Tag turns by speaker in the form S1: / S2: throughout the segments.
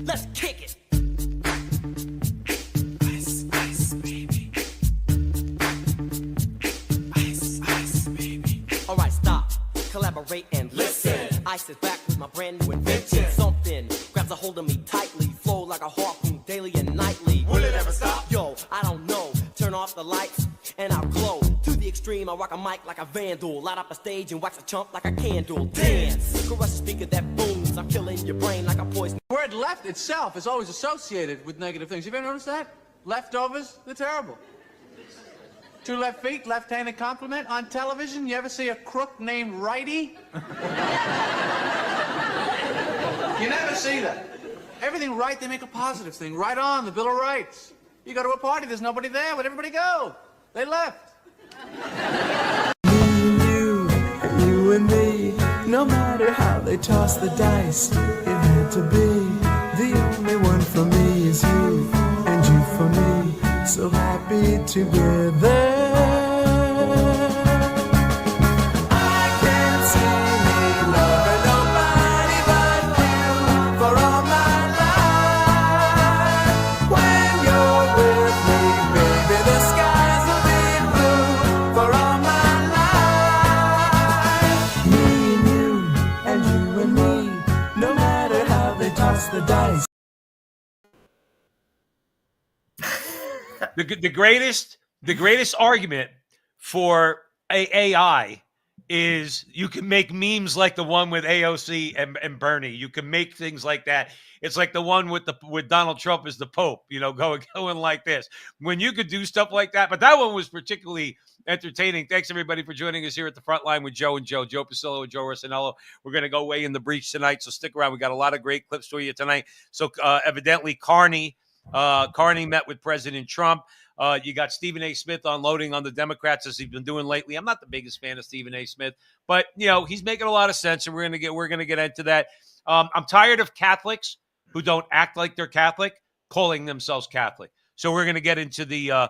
S1: Let's kick it.
S2: Ice, ice, baby. Ice, ice, baby.
S1: All right, stop, collaborate and listen. Ice is back with my brand new invention. Something grabs a hold of me tightly, flow like a harpoon daily and nightly.
S2: Will it ever stop?
S1: Yo, I don't know. Turn off the lights and I'll glow. To the extreme, I rock a mic like a vandal. Light up a stage and wax a chump like a candle. Dance, crush a speaker that booms. I'm killing your brain like a poison.
S3: The word left itself is always associated with negative things. Have you ever noticed that? Leftovers, they're terrible. Two left feet, left-handed compliment. On television, you ever see a crook named Righty? You never see that. Everything right, they make a positive thing. Right on, the Bill of Rights. You go to a party, there's nobody there. Where'd everybody go? They left.
S4: You and me, no matter how they toss the dice, it had to be. The only one for me is you, and you for me, so happy together. I can't see me loving nobody but you for all my life. When you're with me, baby, the skies will be blue for all my life. Me and you, and you and me, no matter how they toss the dice.
S5: The greatest argument for AI is you can make memes like the one with AOC and Bernie. You can make things like that. It's like the one with Donald Trump as the Pope, going like this. When you could do stuff like that, but that one was particularly entertaining. Thanks everybody for joining us here at the front line with Joe Pasillo and Joe Rossinello. We're going to go way in the breach tonight, so stick around. We got a lot of great clips for you tonight. So evidently Carney met with President Trump. You got Stephen A. Smith unloading on the Democrats as he's been doing lately. I'm not the biggest fan of Stephen A. Smith, but he's making a lot of sense, and we're gonna get into that. I'm tired of Catholics who don't act like they're Catholic calling themselves Catholic. So we're gonna get into the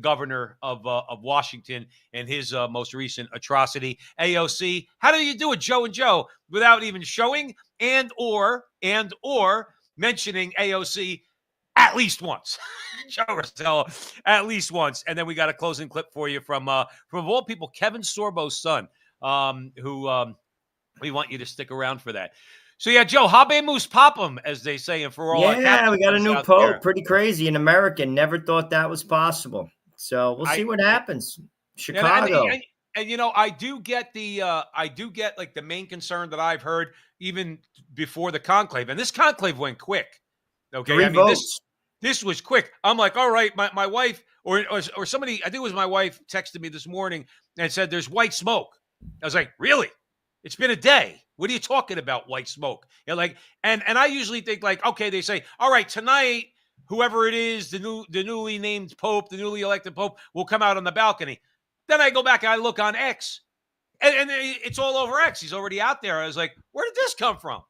S5: governor of Washington and his most recent atrocity. AOC, how do you do it, Joe and Joe, without even showing and or mentioning AOC at least once? Joe Rossello, at least once. And then we got a closing clip for you from of all people, Kevin Sorbo's son, who we want you to stick around for that. So yeah, Joe, habemus papam, as they say, and for all
S6: we got a new pope,
S5: there.
S6: Pretty crazy, an American. Never thought that was possible. So we'll see what happens. Chicago.
S5: And I do get like the main concern that I've heard even before the conclave, and this conclave went quick. Okay,
S6: 3 votes.
S5: This was quick. I'm like, all right, my wife or somebody, I think it was my wife, texted me this morning and said there's white smoke. I was like, really? It's been a day. What are you talking about, white smoke? And I usually think like, okay, they say, all right, tonight, whoever it is, the newly named pope, the newly elected pope, will come out on the balcony. Then I go back and I look on X, and it's all over X. He's already out there. I was like, where did this come from?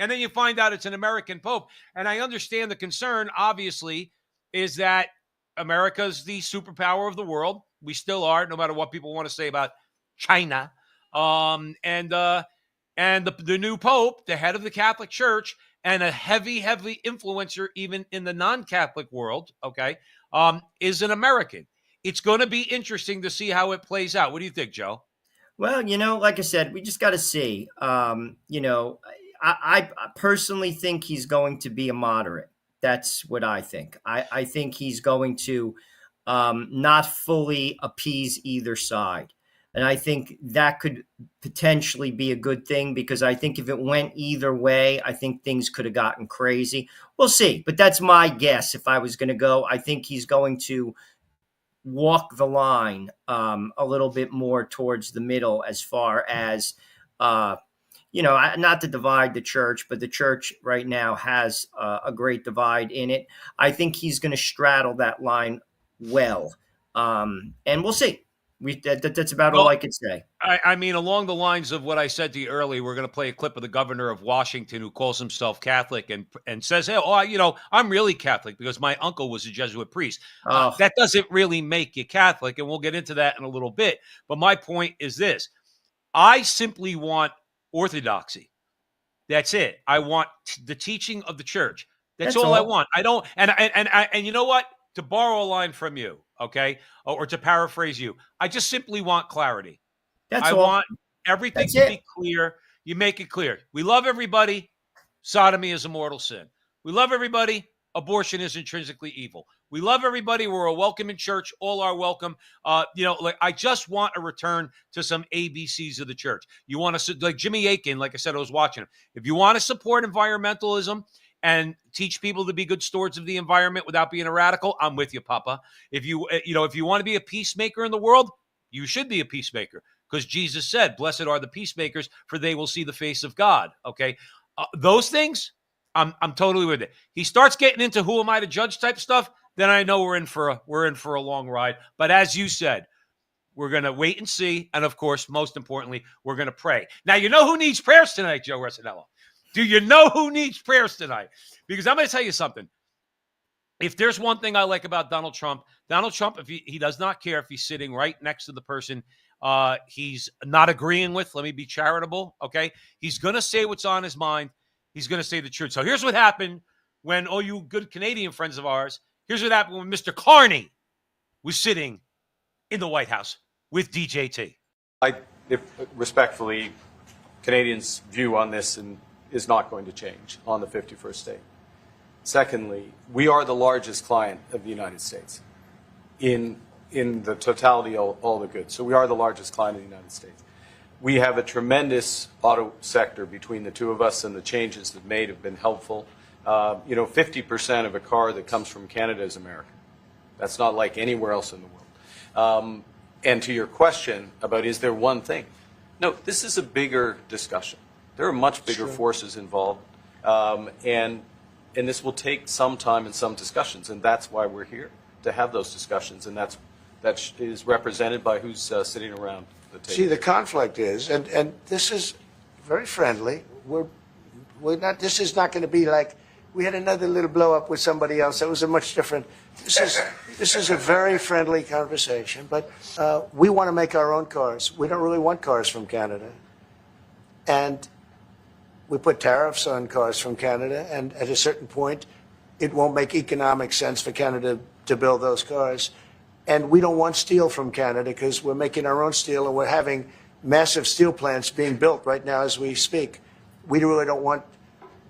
S5: And then you find out it's an American pope. And I understand the concern, obviously, is that America's the superpower of the world. We still are, no matter what people want to say about China. And the new pope, the head of the Catholic Church, and a heavy influencer even in the non-Catholic world, okay, is an American. It's going to be interesting to see how it plays out. What do you think, Joe?
S6: Well, like I said, we just got to see. I personally think he's going to be a moderate. That's what I think. I think he's going to not fully appease either side. And I think that could potentially be a good thing, because I think if it went either way, I think things could have gotten crazy. We'll see. But that's my guess. If I was going to go, I think he's going to walk the line a little bit more towards the middle, as far as, not to divide the church, but the church right now has a great divide in it. I think he's going to straddle that line well. And we'll see. That's about all I can say.
S5: I mean, along the lines of what I said to you earlier, we're going to play a clip of the governor of Washington who calls himself Catholic and says, hey, I'm really Catholic because my uncle was a Jesuit priest. That doesn't really make you Catholic, and we'll get into that in a little bit. But my point is this. I simply want orthodoxy. That's it. I want the teaching of the church. That's
S6: That's
S5: all I
S6: all.
S5: want. I don't, and you know what? To borrow a line from you, okay, or to paraphrase you, I just simply want clarity.
S6: That's
S5: I
S6: all.
S5: want everything
S6: That's
S5: to
S6: it.
S5: be clear. You make it clear. We love everybody. Sodomy is a mortal sin. We love everybody. Abortion is intrinsically evil. We love everybody. We're a welcome in church. All are welcome. Like I just want a return to some ABCs of the church. You want to, like Jimmy Aiken, like I said, I was watching him. If you want to support environmentalism and teach people to be good stewards of the environment without being a radical, I'm with you, Papa. If if you want to be a peacemaker in the world, you should be a peacemaker because Jesus said, "Blessed are the peacemakers, for they will see the face of God." Okay, those things, I'm totally with it. He starts getting into who am I to judge type stuff, then I know we're in for a long ride. But as you said, we're gonna wait and see, and of course, most importantly, we're gonna pray. Now, you know who needs prayers tonight, Joe Resinello? Do you know who needs prayers tonight? Because I'm gonna tell you something. If there's one thing I like about Donald Trump, if he does not care if he's sitting right next to the person he's not agreeing with. Let me be charitable, okay? He's going to say what's on his mind. He's going to say the truth. So here's what happened when all you good Canadian friends of ours, here's what happened when Mr. Carney was sitting in the White House with DJT.
S7: If respectfully, Canadians' view on this is not going to change on the 51st state. Secondly, we are the largest client of the United States in the totality of all the goods. So we are the largest client of the United States. We have a tremendous auto sector between the two of us, and the changes that made have been helpful. 50% of a car that comes from Canada is American. That's not like anywhere else in the world. And to your question about is there one thing? No, this is a bigger discussion. There are much bigger forces involved, and this will take some time and some discussions, and that's why we're here, to have those discussions, and that is represented by who's sitting around the table.
S8: See, the conflict is, and this is very friendly. We're not. This is not going to be like we had another little blow up with somebody else. That was a much different. This is a very friendly conversation. But we want to make our own cars. We don't really want cars from Canada, and we put tariffs on cars from Canada. And at a certain point, it won't make economic sense for Canada to build those cars. And we don't want steel from Canada because we're making our own steel, and we're having massive steel plants being built right now as we speak. We really don't want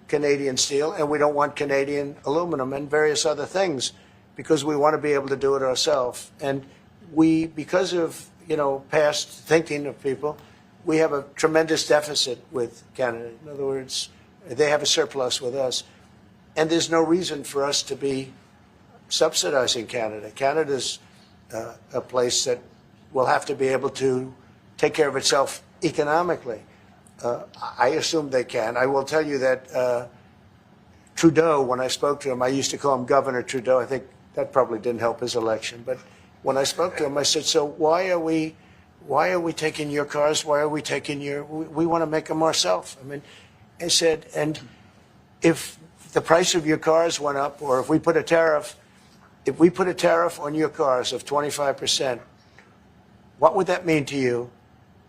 S8: Canadian steel, and we don't want Canadian aluminum and various other things because we want to be able to do it ourselves. And we, because of, past thinking of people, we have a tremendous deficit with Canada. In other words, they have a surplus with us. And there's no reason for us to be subsidizing Canada. Canada's a place that will have to be able to take care of itself economically. I assume they can. I will tell you that Trudeau, when I spoke to him, I used to call him Governor Trudeau. I think that probably didn't help his election. But when I spoke to him, I said, so why are we taking your cars? Why are we taking we want to make them ourselves. I said, and if the price of your cars went up, or if we put a tariff on your cars of 25%, what would that mean to you?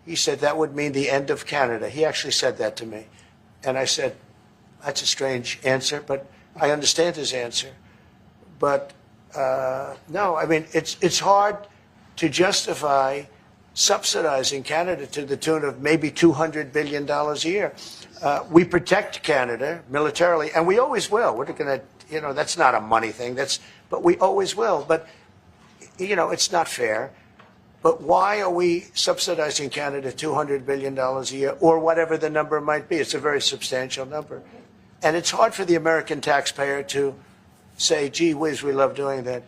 S8: He said, that would mean the end of Canada. He actually said that to me. And I said, that's a strange answer, but I understand his answer. But no, it's hard to justify subsidizing Canada to the tune of maybe $200 billion a year. We protect Canada militarily, and we always will. We're going to, that's not a money thing. But we always will. But, it's not fair. But why are we subsidizing Canada $200 billion a year, or whatever the number might be? It's a very substantial number. And it's hard for the American taxpayer to say, gee whiz, we love doing that.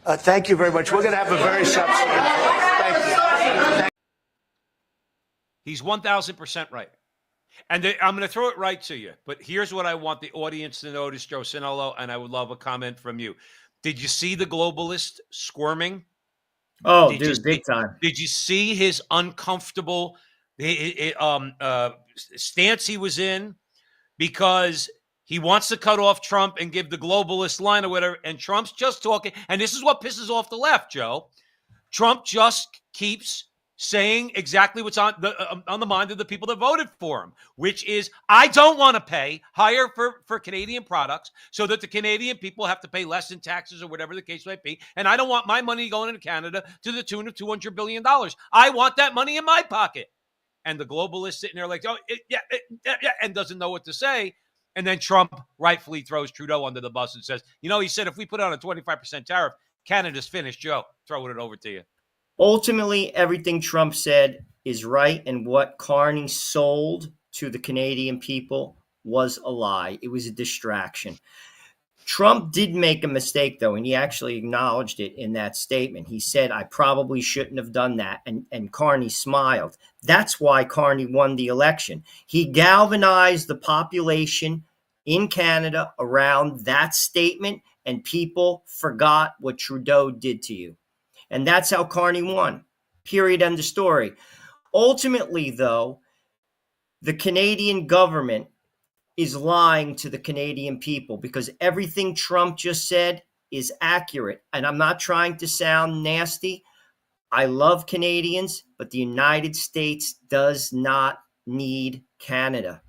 S8: Thank you very much. We're going to have a very substantial. Thank you.
S5: He's 1,000% right. And I'm going to throw it right to you. But here's what I want the audience to notice, Joe Sinello, and I would love a comment from you. Did you see the globalist squirming?
S6: Oh, dude, big time.
S5: Did you see his uncomfortable stance he was in? Because he wants to cut off Trump and give the globalist line or whatever, and Trump's just talking. And this is what pisses off the left, Joe. Trump just keeps saying exactly what's on the mind of the people that voted for him, which is I don't want to pay higher for Canadian products so that the Canadian people have to pay less in taxes or whatever the case might be. And I don't want my money going into Canada to the tune of $200 billion. I want that money in my pocket. And the globalist sitting there like, and doesn't know what to say. And then Trump rightfully throws Trudeau under the bus and says, he said if we put on a 25% tariff, Canada's finished. Joe, throwing it over to you.
S6: Ultimately, everything Trump said is right, and what Carney sold to the Canadian people was a lie. It was a distraction. Trump did make a mistake, though, and he actually acknowledged it in that statement. He said, I probably shouldn't have done that, and Carney smiled. That's why Carney won the election. He galvanized the population in Canada around that statement, and people forgot what Trudeau did to you. And that's how Carney won. Period. End of story. Ultimately, though, the Canadian government is lying to the Canadian people because everything Trump just said is accurate. And I'm not trying to sound nasty. I love Canadians, but the United States does not need Canada.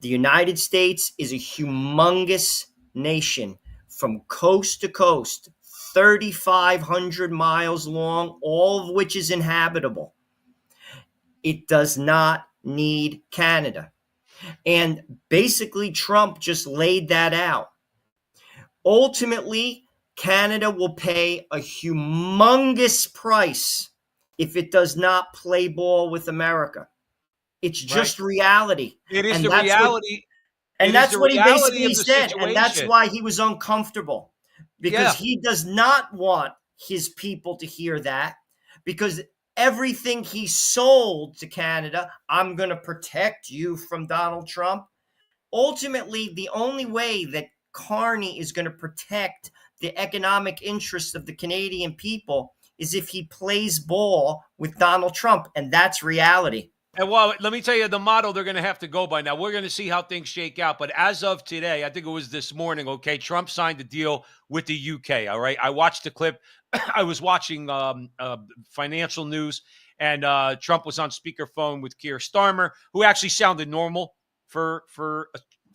S6: The United States is a humongous nation from coast to coast, 3,500 miles long, all of which is inhabitable. It does not need Canada. And basically, Trump just laid that out. Ultimately, Canada will pay a humongous price if it does not play ball with America. It's just reality.
S5: It is
S6: And
S5: the
S6: that's
S5: reality.
S6: And
S5: It is
S6: that's
S5: the
S6: what he
S5: reality
S6: basically
S5: of the
S6: said. And that's
S5: situation.
S6: why he was uncomfortable. Because
S5: Yeah.
S6: he does not want his people to hear that. Because everything he sold to Canada, I'm going to protect you from Donald Trump. Ultimately, the only way that Carney is going to protect the economic interests of the Canadian people is if he plays ball with Donald Trump. And that's reality.
S5: And well, let me tell you the model they're going to have to go by now. We're going to see how things shake out. But as of today, I think it was this morning, okay, Trump signed a deal with the UK, all right? I watched the clip. I was watching financial news, and Trump was on speakerphone with Keir Starmer, who actually sounded normal for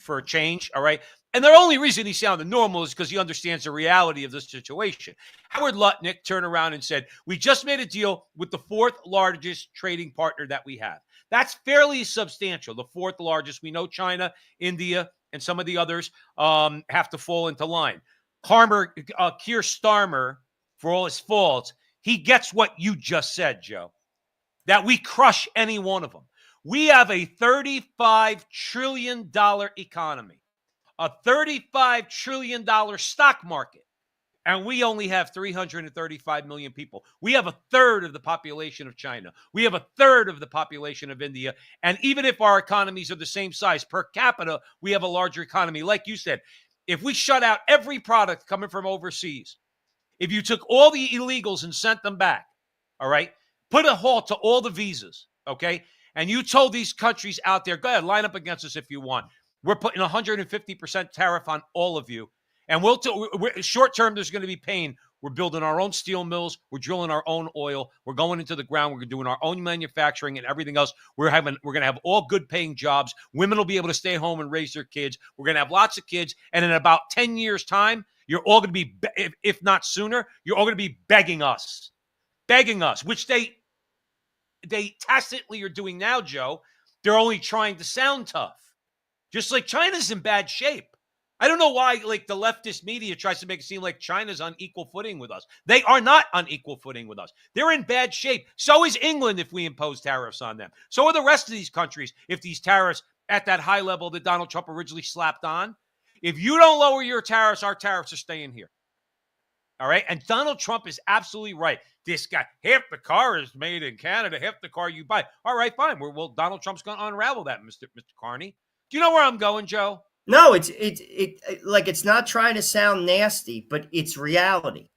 S5: a change, all right? And the only reason he sounded normal is because he understands the reality of the situation. Howard Lutnick turned around and said, we just made a deal with the fourth largest trading partner that we have. That's fairly substantial. The fourth largest. We know China, India, and some of the others have to fall into line. Keir Starmer, for all his faults, he gets what you just said, Joe, that we crush any one of them. We have a $35 trillion economy, a $35 trillion stock market, and we only have 335 million people. We have a third of the population of China. We have a third of the population of India. And even if our economies are the same size per capita, we have a larger economy. Like you said, if we shut out every product coming from overseas, if you took all the illegals and sent them back, all right, put a halt to all the visas, okay, and you told these countries out there, go ahead, line up against us if you want. We're putting 150% tariff on all of you. And short term, there's going to be pain. We're building our own steel mills. We're drilling our own oil. We're going into the ground. We're doing our own manufacturing and everything else. We're going to have all good paying jobs. Women will be able to stay home and raise their kids. We're going to have lots of kids. And in about 10 years' time, you're all going to be, if not sooner, you're all going to be begging us, which they tacitly are doing now, Joe. They're only trying to sound tough. Just like China's in bad shape. I don't know why, like, the leftist media tries to make it seem like China's on equal footing with us. They are not on equal footing with us. They're in bad shape. So is England if we impose tariffs on them. So are the rest of these countries if these tariffs at that high level that Donald Trump originally slapped on. If you don't lower your tariffs, our tariffs are staying here. All right? And Donald Trump is absolutely right. This guy, half the car is made in Canada, half the car you buy. All right, fine. Well, Donald Trump's going to unravel that, Mr. Carney. Do you know where I'm going, Joe?
S6: No, it's not trying to sound nasty, but it's reality.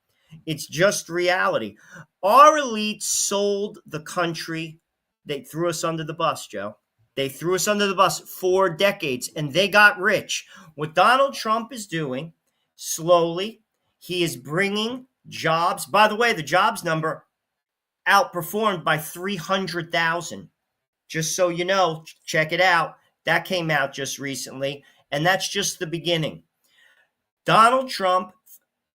S6: It's just reality. Our elite sold the country. They threw us under the bus, Joe. They threw us under the bus for decades, and they got rich. What Donald Trump is doing, slowly, he is bringing jobs. By the way, the jobs number outperformed by 300,000. Just so you know, check it out. That came out just recently, and that's just the beginning. Donald Trump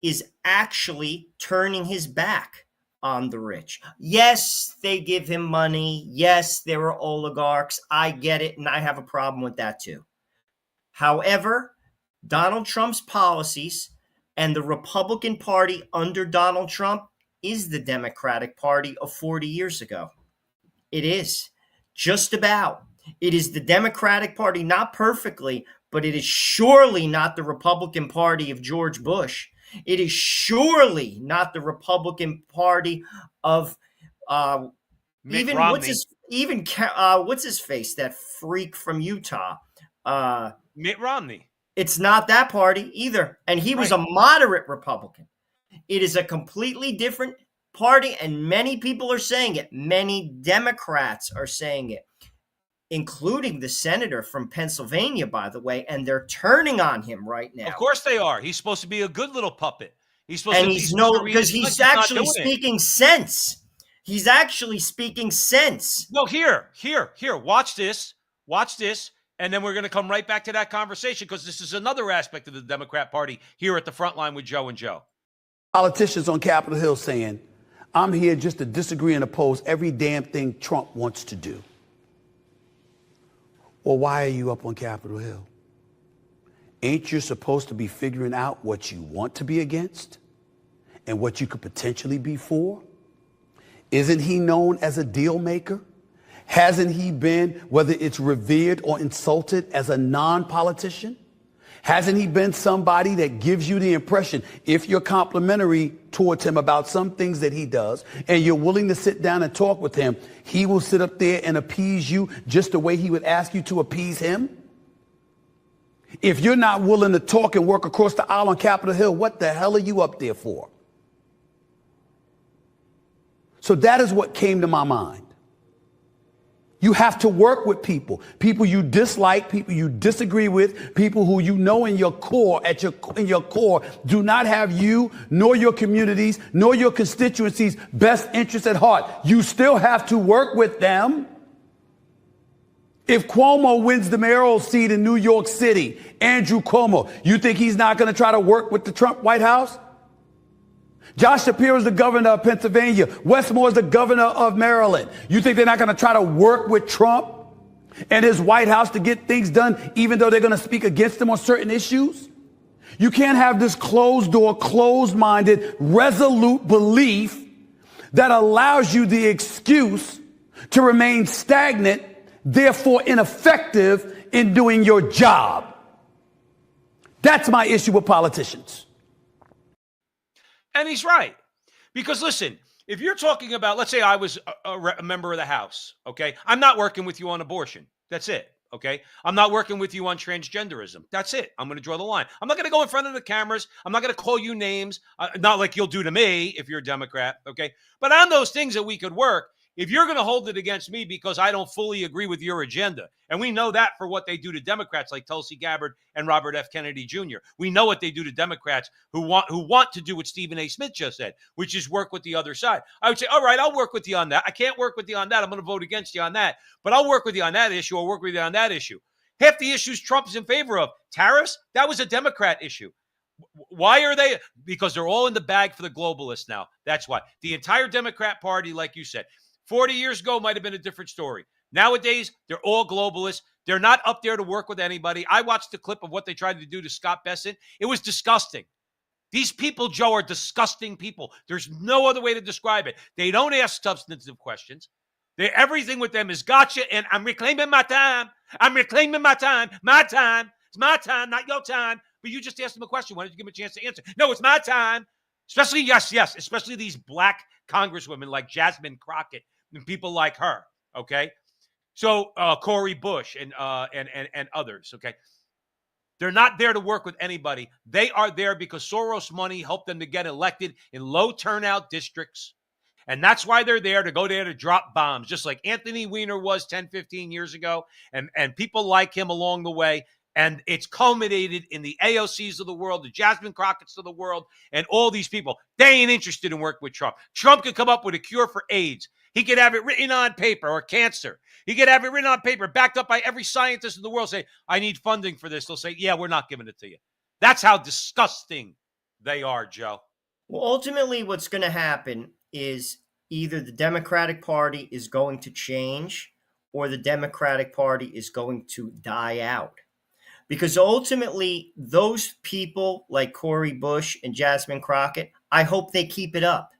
S6: is actually turning his back on the rich. Yes, they give him money. Yes, there are oligarchs. I get it, and I have a problem with that too. However, Donald Trump's policies and the Republican Party under Donald Trump is the Democratic Party of 40 years ago. It is. Just about. It is the Democratic Party, not perfectly, but it is surely not the Republican Party of George Bush. It is surely not the Republican Party of
S5: Mitt
S6: even
S5: Romney.
S6: what's his face, that freak from Utah.
S5: Mitt Romney.
S6: It's not that party either, and he was a moderate Republican. It is a completely different party, and many people are saying it. Many Democrats are saying it, including the senator from Pennsylvania, by the way, and they're turning on him right now.
S5: Of course they are. He's supposed to be a good little puppet. He's supposed
S6: And
S5: to.
S6: he's no, because he's actually
S5: not doing it.
S6: speaking sense. He's actually speaking sense.
S5: No, here. Watch this, and then we're going to come right back to that conversation because this is another aspect of the Democrat Party here at the front line with Joe and Joe.
S9: Politicians on Capitol Hill saying, I'm here just to disagree and oppose every damn thing Trump wants to do. Well, why are you up on Capitol Hill? Ain't you supposed to be figuring out what you want to be against and what you could potentially be for? Isn't he known as a deal maker? Hasn't he been, whether it's revered or insulted, as a non-politician? Hasn't he been somebody that gives you the impression, if you're complimentary towards him about some things that he does, and you're willing to sit down and talk with him, he will sit up there and appease you just the way he would ask you to appease him? If you're not willing to talk and work across the aisle on Capitol Hill, what the hell are you up there for? So that is what came to my mind. You have to work with people you dislike, people you disagree with, people who you know in your core, in your core, do not have you, nor your communities, nor your constituencies' best interests at heart. You still have to work with them. If Cuomo wins the mayoral seat in New York City, Andrew Cuomo, you think he's not going to try to work with the Trump White House? Josh Shapiro is the governor of Pennsylvania. Wes Moore is the governor of Maryland. You think they're not going to try to work with Trump and his White House to get things done, even though they're going to speak against him on certain issues? You can't have this closed door, closed-minded, resolute belief that allows you the excuse to remain stagnant, therefore ineffective in doing your job. That's my issue with politicians.
S5: And he's right. Because listen, if you're talking about, let's say I was a member of the House, okay? I'm not working with you on abortion. That's it, okay? I'm not working with you on transgenderism. That's it. I'm going to draw the line. I'm not going to go in front of the cameras. I'm not going to call you names, not like you'll do to me if you're a Democrat, okay? But on those things that we could work, if you're going to hold it against me because I don't fully agree with your agenda, and we know that for what they do to Democrats like Tulsi Gabbard and Robert F. Kennedy Jr. We know what they do to Democrats who want to do what Stephen A. Smith just said, which is work with the other side. I would say, all right, I'll work with you on that. I can't work with you on that. I'm going to vote against you on that. But I'll work with you on that issue. I'll work with you on that issue. Half the issues Trump's in favor of. Tariffs, that was a Democrat issue. Why are they? Because they're all in the bag for the globalists now. That's why. The entire Democrat Party, like you said, 40 years ago might have been a different story. Nowadays, they're all globalists. They're not up there to work with anybody. I watched the clip of what they tried to do to Scott Bessent. It was disgusting. These people, Joe, are disgusting people. There's no other way to describe it. They don't ask substantive questions. Everything with them is gotcha, and I'm reclaiming my time. I'm reclaiming my time. My time. It's my time, not your time. But you just asked them a question. Why don't you give them a chance to answer? No, it's my time. Especially, yes, especially these black congresswomen like Jasmine Crockett and people like her, okay? So Cori Bush and others, okay? They're not there to work with anybody. They are there because Soros money helped them to get elected in low turnout districts. And that's why they're there, to go there to drop bombs, just like Anthony Weiner was 10, 15 years ago, and people like him along the way. And it's culminated in the AOCs of the world, the Jasmine Crockett's of the world, and all these people. They ain't interested in working with Trump. Trump could come up with a cure for AIDS. He could have it written on paper, or cancer. He could have it written on paper, backed up by every scientist in the world, say, I need funding for this. They'll say, yeah, we're not giving it to you. That's how disgusting they are, Joe.
S6: Well, ultimately, what's going to happen is either the Democratic Party is going to change or the Democratic Party is going to die out. Because ultimately, those people like Cori Bush and Jasmine Crockett, I hope they keep it up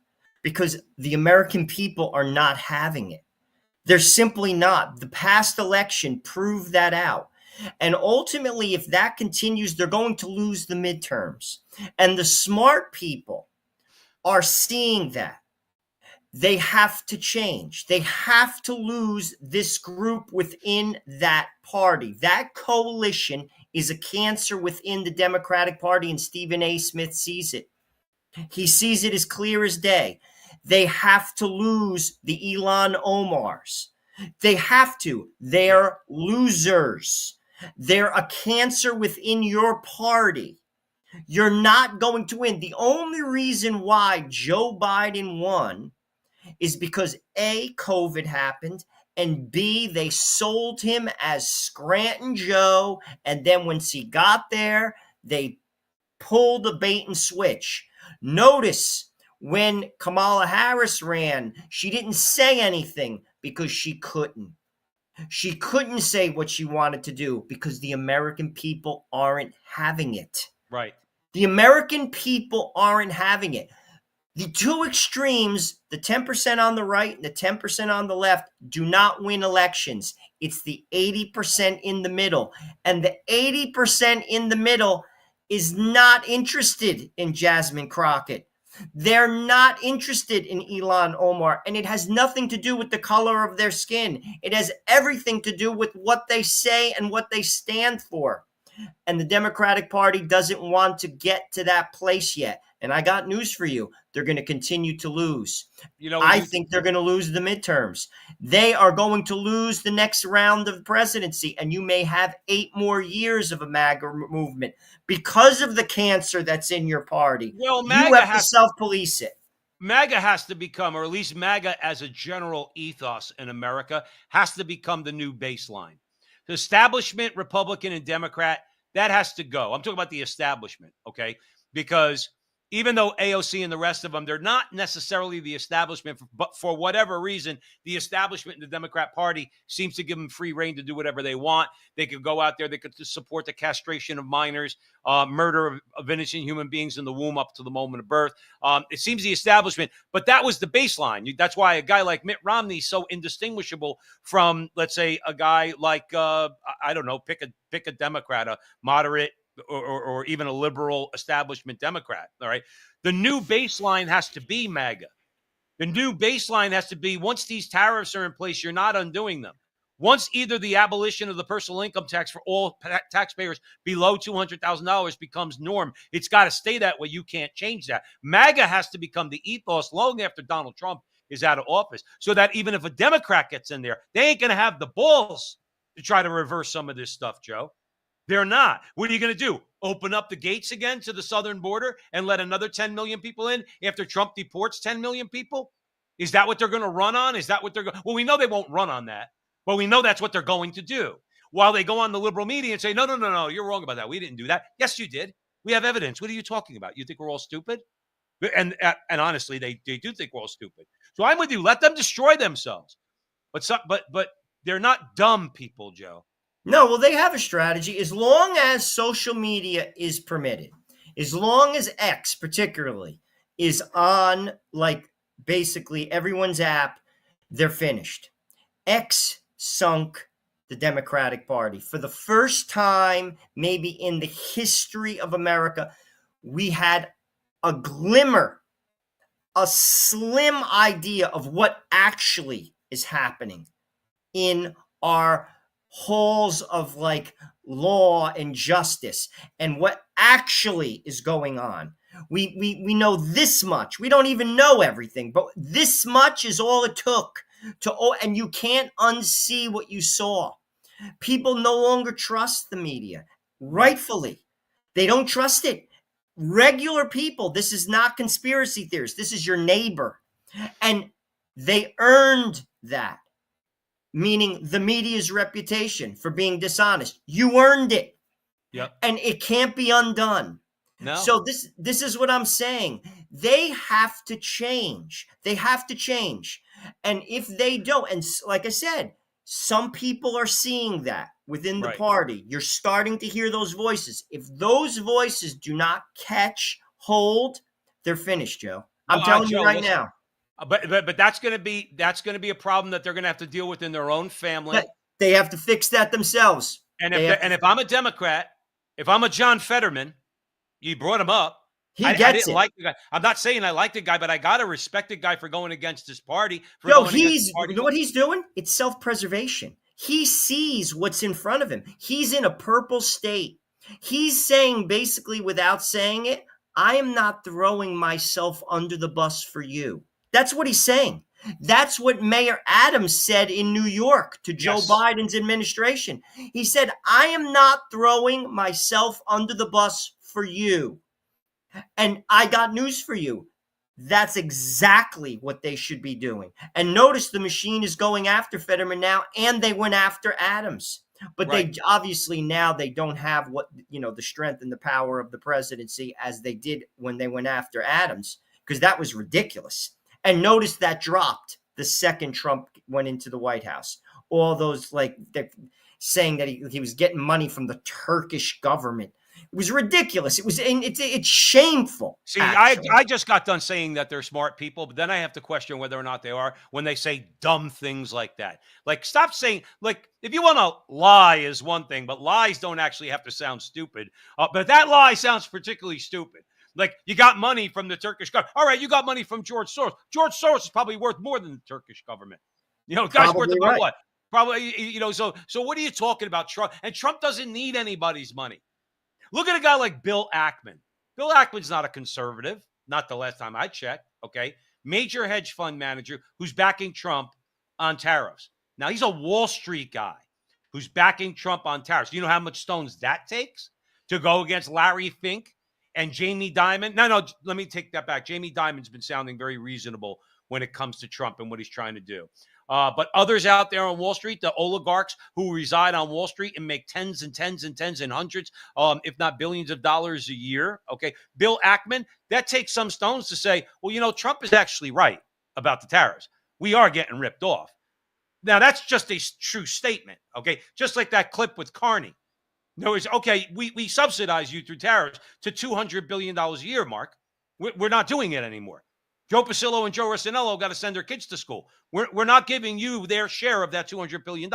S6: because the American people are not having it. They're simply not. The past election proved that out. And ultimately, if that continues, they're going to lose the midterms. And the smart people are seeing that. They have to change. They have to lose this group within that party. That coalition is a cancer within the Democratic Party, and Stephen A. Smith sees it. He sees it as clear as day. They have to lose the Elon Omars. They have to. They're losers. They're a cancer within your party. You're not going to win. The only reason why Joe Biden won is because A, COVID happened, and B, they sold him as Scranton Joe, and then once he got there, they pulled the bait and switch. Notice when Kamala Harris ran, she didn't say anything because she couldn't. She couldn't say what she wanted to do because the American people aren't having it.
S5: Right.
S6: The American people aren't having it. The two extremes, the 10% on the right and the 10% on the left, do not win elections. It's the 80% in the middle. And the 80% in the middle is not interested in Jasmine Crockett. They're not interested in Elon Omar. And it has nothing to do with the color of their skin. It has everything to do with what they say and what they stand for. And the Democratic Party doesn't want to get to that place yet. And I got news for you. They're going to continue to lose. I think they're going to lose the midterms. They are going to lose the next round of presidency. And you may have 8 more years of a MAGA movement because of the cancer that's in your party.
S5: Well,
S6: you have to self-police it.
S5: MAGA has to become, or at least MAGA as a general ethos in America, has to become the new baseline. The establishment, Republican and Democrat, that has to go. I'm talking about the establishment, okay? Because even though AOC and the rest of them, they're not necessarily the establishment, but for whatever reason, the establishment in the Democrat Party seems to give them free reign to do whatever they want. They could go out there, they could support the castration of minors, murder of innocent human beings in the womb up to the moment of birth. It seems the establishment, but that was the baseline. That's why a guy like Mitt Romney is so indistinguishable from, let's say, a guy like, I don't know, pick a Democrat, a moderate, or even a liberal establishment Democrat. All right. The new baseline has to be MAGA. The new baseline has to be, once these tariffs are in place, you're not undoing them. Once either the abolition of the personal income tax for all taxpayers below $200,000 becomes norm, it's got to stay that way. You can't change that. MAGA has to become the ethos long after Donald Trump is out of office, so that even if a Democrat gets in there, they ain't going to have the balls to try to reverse some of this stuff, Joe. They're not. What are you going to do? Open up the gates again to the southern border and let another 10 million people in after Trump deports 10 million people? Is that what they're going to run on? Is that what they're going to? Well, we know they won't run on that, but we know that's what they're going to do. While they go on the liberal media and say, no, you're wrong about that. We didn't do that. Yes, you did. We have evidence. What are you talking about? You think we're all stupid? And honestly, they do think we're all stupid. So I'm with you. Let them destroy themselves. But they're not dumb people, Joe.
S6: No, well, they have a strategy. As long as social media is permitted, as long as X particularly is on, like, basically everyone's app, they're finished. X sunk the Democratic Party. For the first time, maybe in the history of America, we had a glimmer, a slim idea of what actually is happening in our halls of, like, law and justice and what actually is going on. We know this much. We don't even know everything, but this much is all it took to, and you can't unsee what you saw. People no longer trust the media. Rightfully. They don't trust it. Regular people, this is not conspiracy theorists. This is your neighbor. And they earned that, meaning the media's reputation for being dishonest. You earned it.
S5: Yep.
S6: And it can't be undone.
S5: No.
S6: So this is what I'm saying. They have to change. They have to change. And if they don't, and like I said, some people are seeing that within the
S5: Right.
S6: party. You're starting to hear those voices. If those voices do not catch hold, they're finished, Joe. I'm telling you
S5: Joe,
S6: right
S5: listen,
S6: now.
S5: But that's going to be a problem that they're going to have to deal with in their own family.
S6: But they have to fix that themselves.
S5: And if I'm a Democrat, if I'm a John Fetterman, you brought him up. I
S6: gets
S5: didn't
S6: it.
S5: like the guy. I'm not saying I like the guy, but I got to respect the guy for going against his party.
S6: Yo, you know what he's doing? It's self-preservation. He sees what's in front of him. He's in a purple state. He's saying basically without saying it, I am not throwing myself under the bus for you. That's what he's saying. That's what Mayor Adams said in New York to Joe Biden's administration. He said, I am not throwing myself under the bus for you. And I got news for you. That's exactly what they should be doing. And notice the machine is going after Fetterman now, and they went after Adams. But they obviously now they don't have the strength and the power of the presidency as they did when they went after Adams, because that was ridiculous. And notice that dropped the second Trump went into the White House. All those they're saying that he was getting money from the Turkish government. It was ridiculous. It's shameful.
S5: See, I just got done saying that they're smart people, but then I have to question whether or not they are when they say dumb things like that. Like, stop saying, if you want to lie is one thing, but lies don't actually have to sound stupid. But that lie sounds particularly stupid. Like, you got money from the Turkish government. All right, you got money from George Soros. George Soros is probably worth more than the Turkish government. Guy's worth about what? Probably, so what are you talking about, Trump? And Trump doesn't need anybody's money. Look at a guy like Bill Ackman. Bill Ackman's not a conservative, not the last time I checked, okay? Major hedge fund manager who's backing Trump on tariffs. Now, he's a Wall Street guy who's backing Trump on tariffs. You know how much stones that takes to go against Larry Fink and Jamie Dimon? No, let me take that back. Jamie Dimon's been sounding very reasonable when it comes to Trump and what he's trying to do. But others out there on Wall Street, the oligarchs who reside on Wall Street and make tens and tens and tens and hundreds, if not billions of dollars a year. Okay. Bill Ackman, that takes some stones to say, well, Trump is actually right about the tariffs. We are getting ripped off. Now, that's just a true statement. Okay. Just like that clip with Carney. In other words, okay, we subsidize you through tariffs to $200 billion a year, Mark. We're not doing it anymore. Joe Pasillo and Joe Rossinello got to send their kids to school. We're not giving you their share of that $200 billion.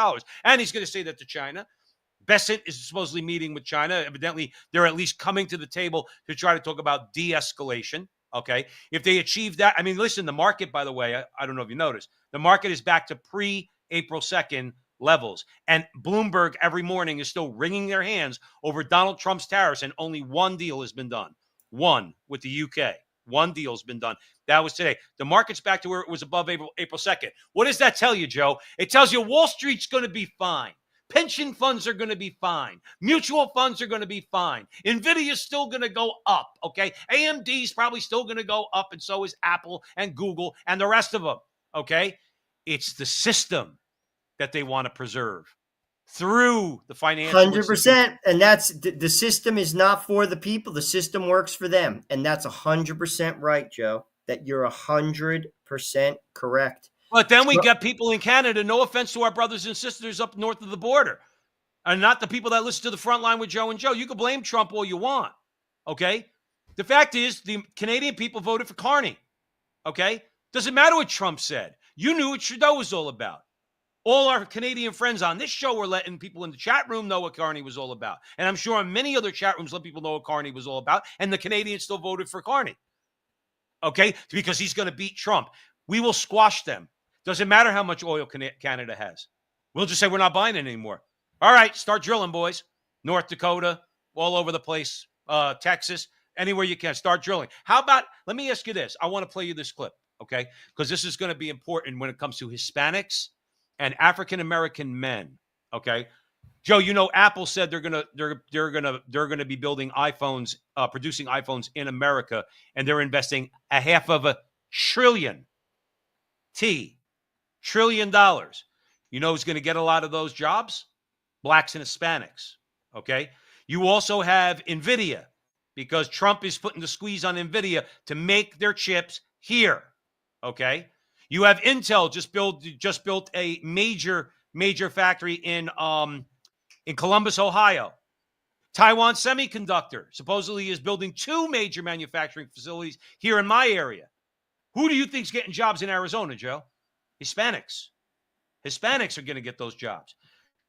S5: And he's going to say that to China. Bessent is supposedly meeting with China. Evidently, they're at least coming to the table to try to talk about de-escalation. Okay. If they achieve that, listen, the market, by the way, I don't know if you noticed, the market is back to pre-April 2nd levels. And Bloomberg every morning is still wringing their hands over Donald Trump's tariffs, and only one deal has been done. One with the UK. One deal's been done. That was today. The market's back to where it was above April 2nd. What does that tell you, Joe? It tells you Wall Street's going to be fine. Pension funds are going to be fine. Mutual funds are going to be fine. Nvidia's still going to go up, okay? AMD's probably still going to go up, and so is Apple and Google and the rest of them, okay? It's the system that they want to preserve through the financial
S6: 100%. And that's the system is not for the people. The system works for them. And that's 100% right, Joe, that you're 100% correct.
S5: But then we got people in Canada, no offense to our brothers and sisters up north of the border, and not the people that listen to the front line with Joe and Joe. You can blame Trump all you want, okay? The fact is the Canadian people voted for Carney, okay? Doesn't matter what Trump said. You knew what Trudeau was all about. All our Canadian friends on this show were letting people in the chat room know what Carney was all about. And I'm sure on many other chat rooms let people know what Carney was all about. And the Canadians still voted for Carney. Okay? Because he's going to beat Trump. We will squash them. Doesn't matter how much oil Canada has. We'll just say we're not buying it anymore. All right, start drilling, boys. North Dakota, all over the place. Texas, anywhere you can, start drilling. How about, let me ask you this. I want to play you this clip, okay? Because this is going to be important when it comes to Hispanics and African-American men, okay? Joe, you know, Apple said they're gonna be building iPhones, producing iPhones in America, and they're investing $500 billion. You know who's going to get a lot of those jobs? Blacks and Hispanics. Okay. You also have NVIDIA, because Trump is putting the squeeze on NVIDIA to make their chips here. Okay. You have Intel just built a major factory in Columbus, Ohio. Taiwan Semiconductor supposedly is building 2 major manufacturing facilities here in my area. Who do you think's getting jobs in Arizona, Joe? Hispanics. Hispanics are going to get those jobs.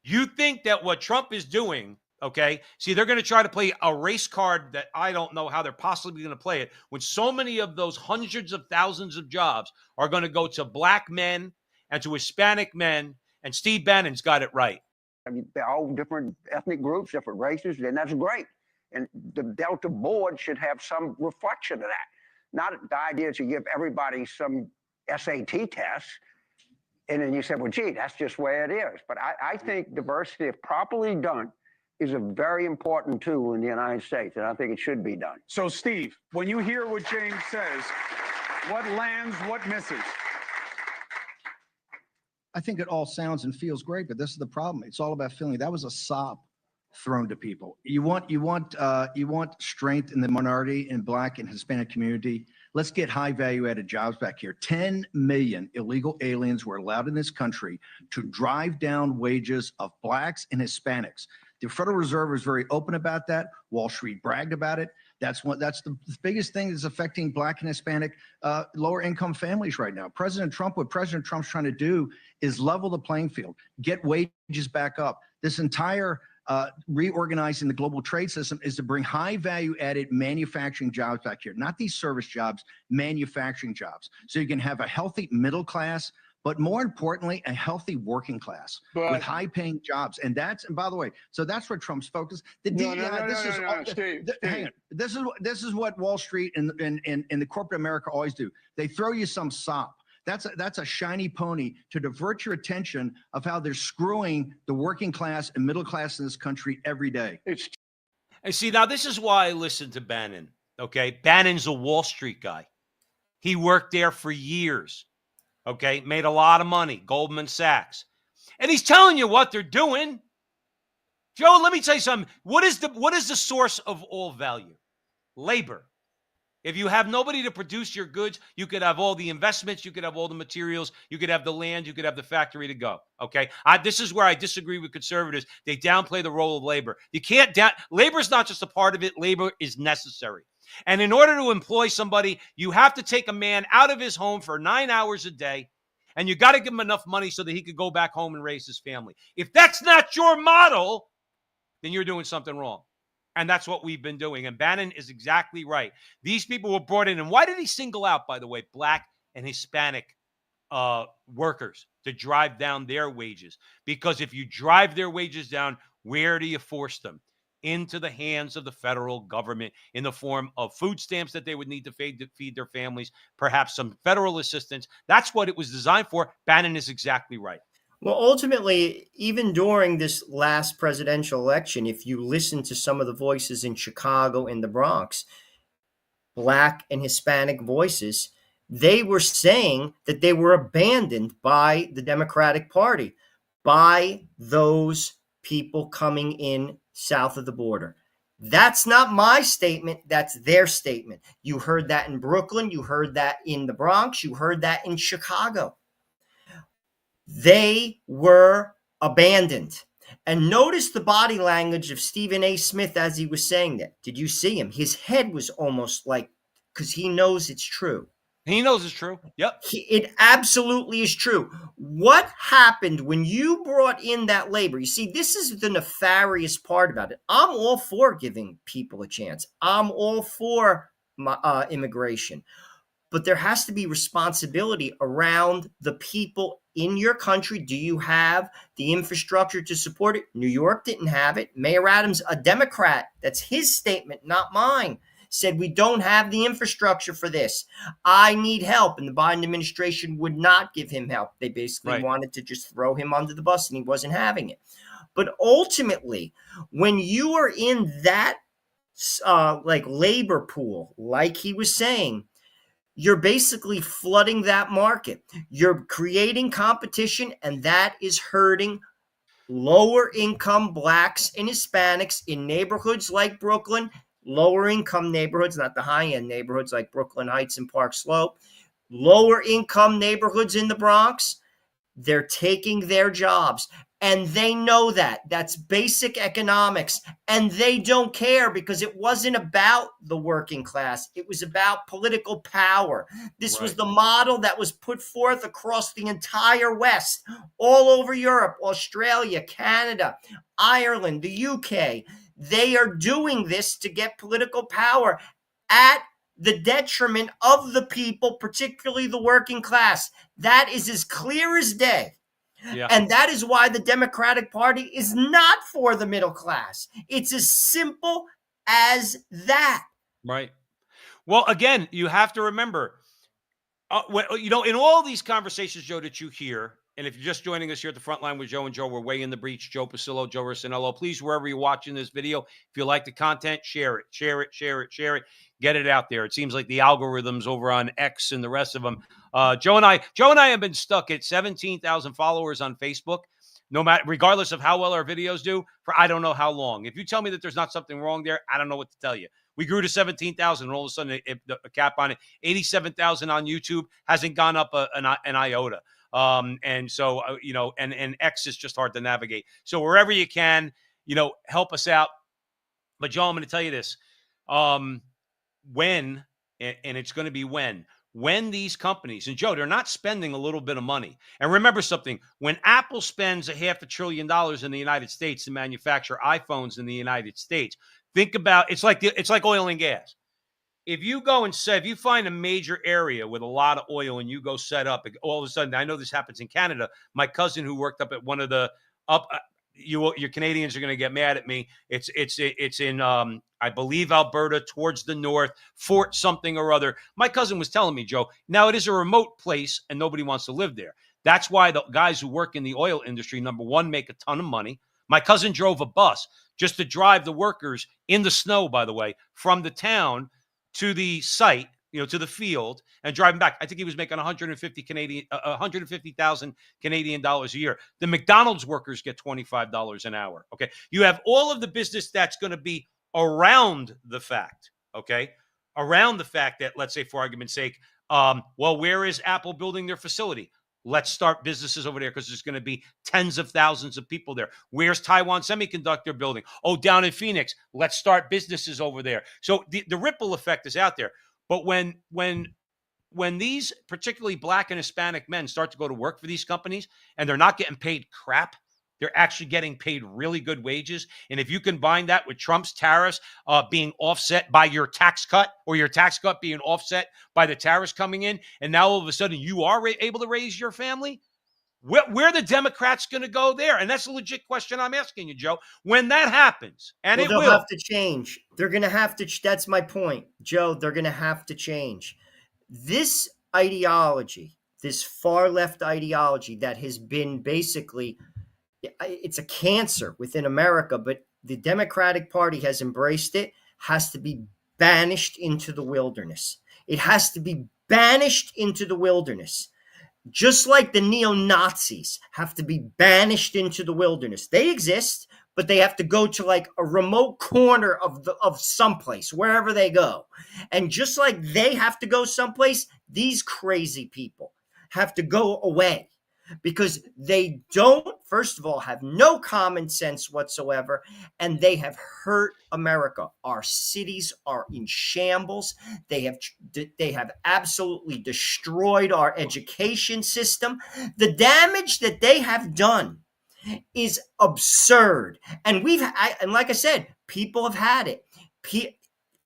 S5: You think that what Trump is doing, okay? See, they're going to try to play a race card that I don't know how they're possibly going to play it, when so many of those hundreds of thousands of jobs are going to go to black men and to Hispanic men, and Steve Bannon's got it right.
S10: I mean, they're all different ethnic groups, different races, and that's great. And the Delta board should have some reflection of that. Not the idea to give everybody some SAT test, and then you say, well, gee, that's just where it is. But I think diversity, if properly done, is a very important tool in the United States, and I think it should be done.
S11: So, Steve, when you hear what James says, what lands, what misses?
S12: I think it all sounds and feels great, but this is the problem. It's all about feeling. That was a sop thrown to people. You want strength in the minority and Black and Hispanic community. Let's get high value added jobs back here. 10 million illegal aliens were allowed in this country to drive down wages of Blacks and Hispanics. The Federal Reserve is very open about that. Wall Street bragged about it. That's the biggest thing that's affecting Black and Hispanic lower income families right now. What President Trump's trying to do is level the playing field, get wages back up. This entire reorganizing the global trade system is to bring high value added manufacturing jobs back here, not these service jobs, manufacturing jobs. So you can have a healthy middle class, but more importantly, a healthy working class with high paying jobs. And by the way, so that's where Trump's focus. This is what Wall Street and the corporate America always do. They throw you some sop. That's a shiny pony to divert your attention of how they're screwing the working class and middle class in this country every day.
S5: And see, now this is why I listen to Bannon. Okay. Bannon's a Wall Street guy. He worked there for years. Okay. Made a lot of money, Goldman Sachs. And he's telling you what they're doing. Joe, let me tell you something. What is the source of all value? Labor. If you have nobody to produce your goods, you could have all the investments, you could have all the materials, you could have the land, you could have the factory to go. Okay. This is where I disagree with conservatives. They downplay the role of labor. You can't labor is not just a part of it. Labor is necessary. And in order to employ somebody, you have to take a man out of his home for 9 hours a day, and you got to give him enough money so that he could go back home and raise his family. If that's not your model, then you're doing something wrong. And that's what we've been doing. And Bannon is exactly right. These people were brought in. And why did he single out, by the way, Black and Hispanic workers to drive down their wages? Because if you drive their wages down, where do you force them? Into the hands of the federal government in the form of food stamps that they would need to feed their families, perhaps some federal assistance. That's what it was designed for. Bannon is exactly right.
S6: Well, ultimately, even during this last presidential election, if you listen to some of the voices in Chicago and the Bronx, Black and Hispanic voices, they were saying that they were abandoned by the Democratic Party, by those people coming in south of the border. That's not my statement. That's their statement. You heard that in Brooklyn. You heard that in the Bronx. You heard that in Chicago. They were abandoned. And notice the body language of Stephen A. Smith as he was saying that. Did you see him? His head was almost like, because he knows it's true.
S5: He knows it's true. Yep.
S6: It absolutely is true. What happened when you brought in that labor? You see, this is the nefarious part about it. I'm all for giving people a chance. I'm all for immigration. But there has to be responsibility around the people in your country. Do you have the infrastructure to support it? New York didn't have it. Mayor Adams, a Democrat, that's his statement, not mine, said we don't have the infrastructure for this. I need help. And the Biden administration would not give him help. They basically wanted to just throw him under the bus, and he wasn't having it. But ultimately, when you are in that like labor pool, like he was saying, you're basically flooding that market. You're creating competition, and that is hurting lower income blacks and Hispanics in neighborhoods like Brooklyn, lower income neighborhoods, not the high end neighborhoods like Brooklyn Heights and Park Slope, lower income neighborhoods in the Bronx. They're taking their jobs, and they know that. That's basic economics, and they don't care because it wasn't about the working class. It was about political power. This was the model that was put forth across the entire West, all over Europe, Australia, Canada, Ireland, the UK. They are doing this to get political power at the detriment of the people, particularly the working class. That is as clear as day.
S5: Yeah.
S6: And that is why the Democratic Party is not for the middle class. It's as simple as that.
S5: Right. Well, again, you have to remember, in all these conversations, Joe, that you hear, and if you're just joining us here at the front line with Joe and Joe, we're way in the breach. Joe Pasillo, Joe Rossinello. Please, wherever you're watching this video, if you like the content, share it, share it, share it, share it. Get it out there. It seems like the algorithms over on X and the rest of them. Joe and I have been stuck at 17,000 followers on Facebook, no matter, regardless of how well our videos do, for I don't know how long. If you tell me that there's not something wrong there, I don't know what to tell you. We grew to 17,000, and all of a sudden, a cap on it. 87,000 on YouTube hasn't gone up an iota. And so, and X is just hard to navigate. So wherever you can, help us out. But Joe, I'm going to tell you this. When, and it's going to be when these companies, and Joe, they're not spending a little bit of money. And remember something, when Apple spends $500 billion in the United States to manufacture iPhones in the United States, think about, it's like oil and gas. If you go and if you find a major area with a lot of oil and you go set up, all of a sudden, I know this happens in Canada. My cousin who worked up at one of the your Canadians are going to get mad at me. It's in I believe Alberta, towards the north, Fort something or other. My cousin was telling me, Joe, now it is a remote place and nobody wants to live there. That's why the guys who work in the oil industry, number one, make a ton of money. My cousin drove a bus just to drive the workers in the snow, by the way, from the town to the site, to the field, and driving back. I think he was making 150,000 Canadian dollars a year. The McDonald's workers get $25 an hour. Okay, you have all of the business that's going to be around the fact. Okay, around the fact that, let's say, for argument's sake, well, where is Apple building their facility? Let's start businesses over there because there's going to be tens of thousands of people there. Where's Taiwan Semiconductor building? Oh, down in Phoenix. Let's start businesses over there. So the ripple effect is out there. But when these particularly Black and Hispanic men start to go to work for these companies and they're not getting paid crap, they're actually getting paid really good wages. And if you combine that with Trump's tariffs being offset by your tax cut, or your tax cut being offset by the tariffs coming in, and now all of a sudden you are able to raise your family, where are the Democrats going to go there? And that's a legit question I'm asking you, Joe. When that happens, and
S6: they'll have to change. They're going to have to. That's my point, Joe. They're going to have to change. This ideology, this far left ideology that has been basically, it's a cancer within America, but the Democratic Party has embraced it, has to be banished into the wilderness. It has to be banished into the wilderness. Just like the neo-Nazis have to be banished into the wilderness. They exist, but they have to go to like a remote corner of someplace, wherever they go. And just like they have to go someplace, these crazy people have to go away. Because they don't, first of all, have no common sense whatsoever, and they have hurt America. Our cities are in shambles. They have absolutely destroyed our education system. The damage that they have done is absurd. And and like I said, people have had it.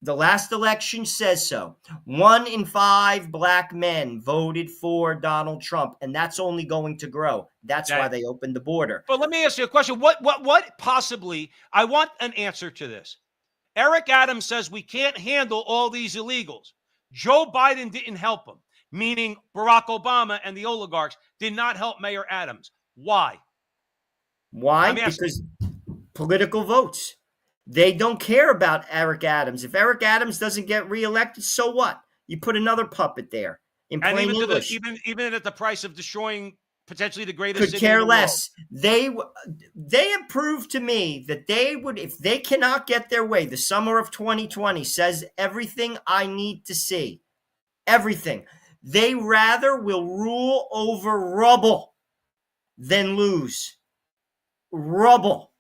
S6: The last election says so. 1 in 5 Black men voted for Donald Trump, and that's only going to grow. That's why they opened the border.
S5: But let me ask you a question. What possibly, I want an answer to this. Eric Adams says we can't handle all these illegals. Joe Biden didn't help him, meaning Barack Obama and the oligarchs did not help Mayor Adams. Why?
S6: Why? Because political votes. They don't care about Eric Adams. If Eric Adams doesn't get reelected, so what? You put another puppet there in
S5: And
S6: plain
S5: even
S6: English.
S5: even at the price of destroying potentially the greatest
S6: Could
S5: city
S6: care
S5: in the
S6: less. They have proved to me that they would, if they cannot get their way. The summer of 2020 says everything I need to see. Everything. They rather will rule over rubble than lose. Rubble.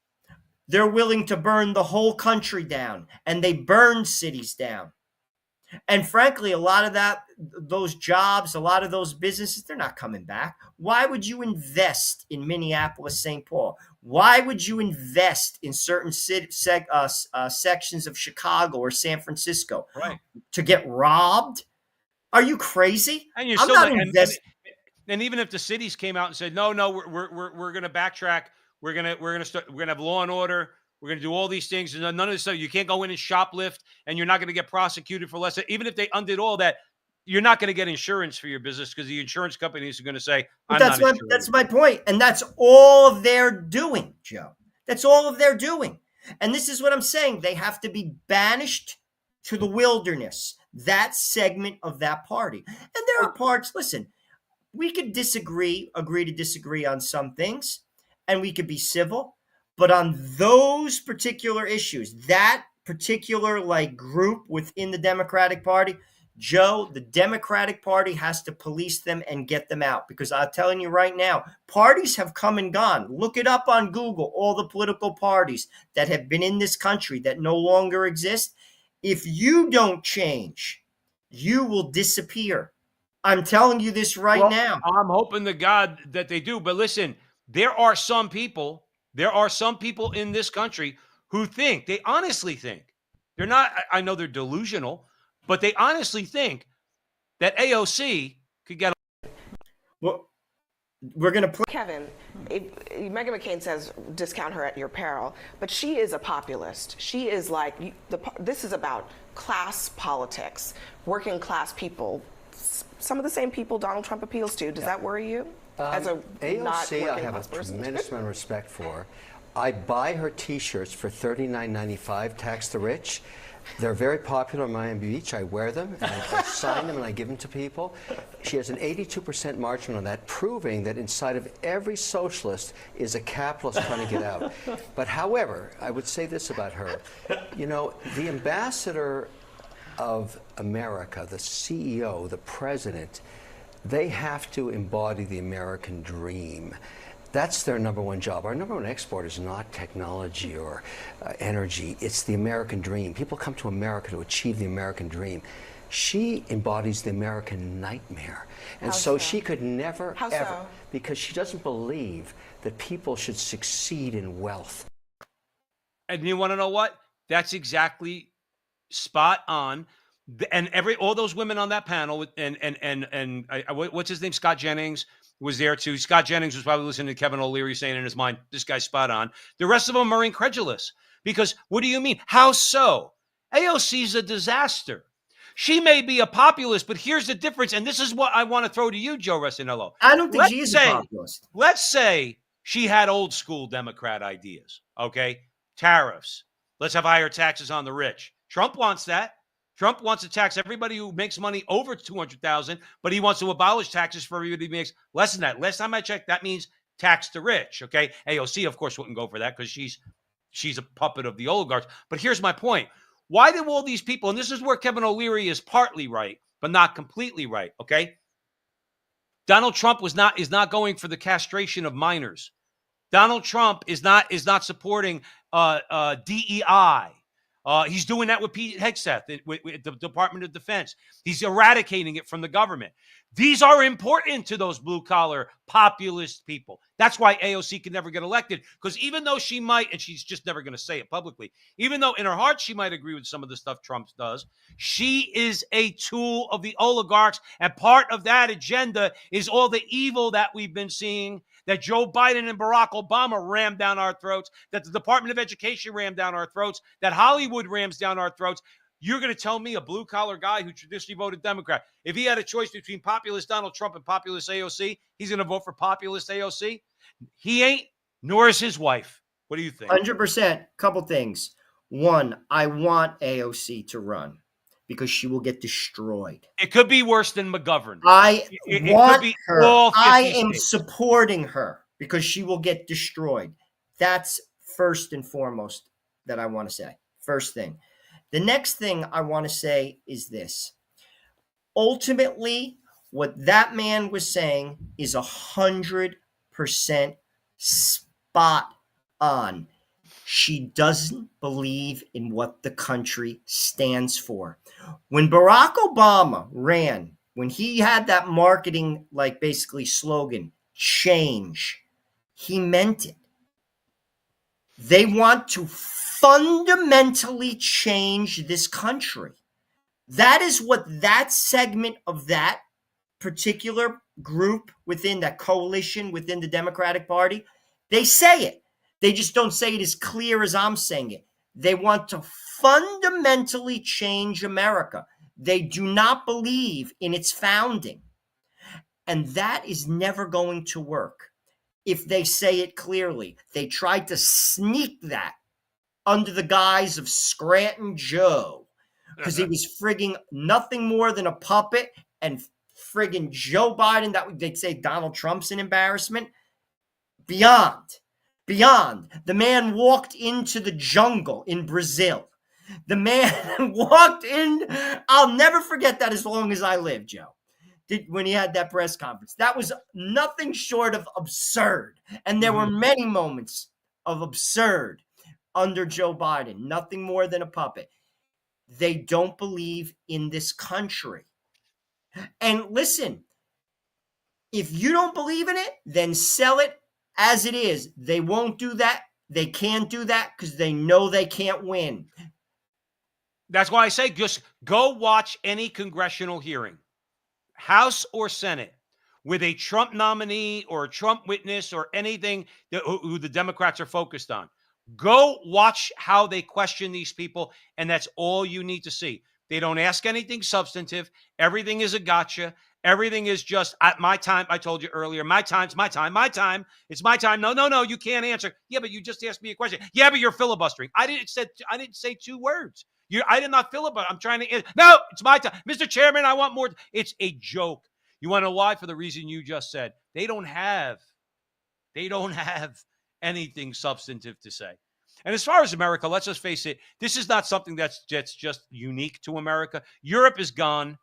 S6: They're willing to burn the whole country down, and they burn cities down. And frankly, a lot of those jobs, a lot of those businesses, they're not coming back. Why would you invest in Minneapolis, St. Paul? Why would you invest in certain sections of Chicago or San Francisco?
S5: Right.
S6: To get robbed? Are you crazy?
S5: And you're
S6: I'm
S5: still
S6: not
S5: not,
S6: investing.
S5: and even if the cities came out and said, no, we're going to backtrack. We're going to have law and order. We're going to do all these things. And none of this stuff. You can't go in and shoplift, and you're not going to get prosecuted for less. Even if they undid all that, you're not going to get insurance for your business because the insurance companies are going to say,
S6: That's my point. And that's all they're doing, Joe. That's all of they're doing. And this is what I'm saying. They have to be banished to the wilderness, that segment of that party. And there are parts, listen, we could agree to disagree on some things, and we could be civil. But on those particular issues, that particular group within the Democratic Party, Joe, the Democratic Party has to police them and get them out. Because I'm telling you right now, parties have come and gone. Look it up on Google, all the political parties that have been in this country that no longer exist. If you don't change, you will disappear. I'm telling you this now.
S5: I'm hoping to God that they do. But listen, there are some people in this country who think, they honestly think, they're not, I know they're delusional, but they honestly think that AOC could get.
S6: Well, we're going to play.
S13: Kevin, Meghan McCain says discount her at your peril, but she is a populist. She is this is about class politics, working class people, some of the same people Donald Trump appeals to. Does that worry you? As a
S14: AOC, I have a tremendous amount of respect for. I buy her T-shirts for $39.95, tax the rich. They're very popular in Miami Beach. I wear them, and I sign them, and I give them to people. She has an 82% margin on that, proving that inside of every socialist is a capitalist trying to get out. But however, I would say this about her. You know, the ambassador of America, the CEO, the president, they have to embody the American dream. That's their number one job. Our number one export is not technology or energy. It's the American dream. People come to America to achieve the American dream. She embodies the American nightmare. And so she could never, ever, because she doesn't believe that people should succeed in wealth.
S5: And you want to know what? That's exactly spot on. And all those women on that panel, and what's his name? Scott Jennings was there too. Scott Jennings was probably listening to Kevin O'Leary saying in his mind, this guy's spot on. The rest of them are incredulous because what do you mean? How so? AOC's a disaster. She may be a populist, but here's the difference. And this is what I want to throw to you, Joe Resinello.
S6: I don't think she is a populist.
S5: Let's say she had old school Democrat ideas. Okay. Tariffs. Let's have higher taxes on the rich. Trump wants that. Trump wants to tax everybody who makes money over $200,000, but he wants to abolish taxes for everybody who makes less than that. Last time I checked, that means tax the rich. Okay, AOC, of course, wouldn't go for that because she's a puppet of the oligarchs. But here's my point: why do all these people? And this is where Kevin O'Leary is partly right, but not completely right. Okay, Donald Trump is not going for the castration of minors. Donald Trump is not supporting DEI. He's doing that with Pete Hegseth, with the Department of Defense. He's eradicating it from the government. These are important to those blue-collar populist people. That's why AOC can never get elected, because even though she might, and she's just never going to say it publicly, even though in her heart she might agree with some of the stuff Trump does, she is a tool of the oligarchs, and part of that agenda is all the evil that we've been seeing, that Joe Biden and Barack Obama rammed down our throats, that the Department of Education rammed down our throats, that Hollywood rams down our throats. You're going to tell me, a blue-collar guy who traditionally voted Democrat, if he had a choice between populist Donald Trump and populist AOC, he's going to vote for populist AOC? He ain't, nor is his wife. What do you think?
S6: 100%. Couple things. One, I want AOC to run because she will get destroyed.
S5: It could be worse than McGovern.
S6: I
S5: It
S6: want
S5: could be
S6: her.
S5: all 50
S6: I am
S5: states.
S6: supporting her because she will get destroyed. That's first and foremost that I want to say. First thing. The next thing I want to say is this. Ultimately, what that man was saying is 100% spot on. She doesn't believe in what the country stands for. When Barack Obama ran, when he had that marketing, like basically slogan, change, he meant it. They want to fundamentally change this country. That is what that segment of that particular group within that coalition within the Democratic Party, they say it. They just don't say it as clear as I'm saying it. They want to fundamentally change America. They do not believe in its founding. And that is never going to work if they say it clearly. They tried to sneak that under the guise of Scranton Joe because he was frigging nothing more than a puppet, and friggin' Joe Biden, that they'd say Donald Trump's an embarrassment. Beyond. The man walked into the jungle in Brazil. The man walked in. I'll never forget that as long as I live, Joe. When he had that press conference. That was nothing short of absurd. And there were many moments of absurd under Joe Biden. Nothing more than a puppet. They don't believe in this country. And listen, if you don't believe in it, then sell it as it is. They won't do that. They can't do that because they know they can't win.
S5: That's why I say just go watch any congressional hearing, House or Senate, with a Trump nominee or a Trump witness or anything who the Democrats are focused on. Go watch how they question these people, and that's all you need to see. They don't ask anything substantive. Everything is a gotcha. Everything is just at my time. I told you earlier, my time's my time. My time. It's my time. No, you can't answer. Yeah, but you just asked me a question. Yeah, but you're filibustering. I didn't say two words. I did not filibuster. I'm trying to. No, it's my time, Mr. Chairman. I want more. It's a joke. You want to know why? For the reason you just said. They don't have anything substantive to say. And as far as America, let's just face it, this is not something that's just unique to America. Europe is gone.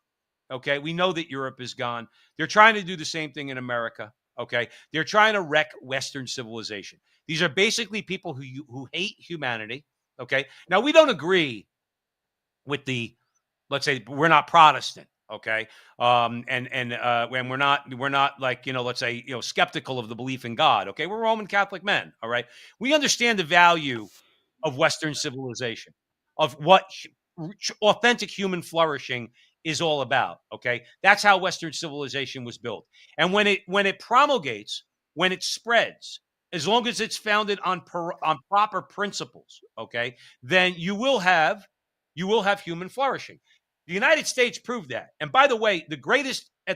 S5: Okay, we know that Europe is gone. They're trying to do the same thing in America. Okay, they're trying to wreck Western civilization. These are basically people who hate humanity. Okay, now we don't agree with let's say we're not Protestant. Okay, when we're not like, let's say, skeptical of the belief in God. Okay, we're Roman Catholic men. All right, we understand the value of Western civilization, of what authentic human flourishing is all about. Okay, that's how Western civilization was built. And when it promulgates, when it spreads, as long as it's founded on proper principles, okay, then you will have human flourishing. The United States proved that. And by the way, at the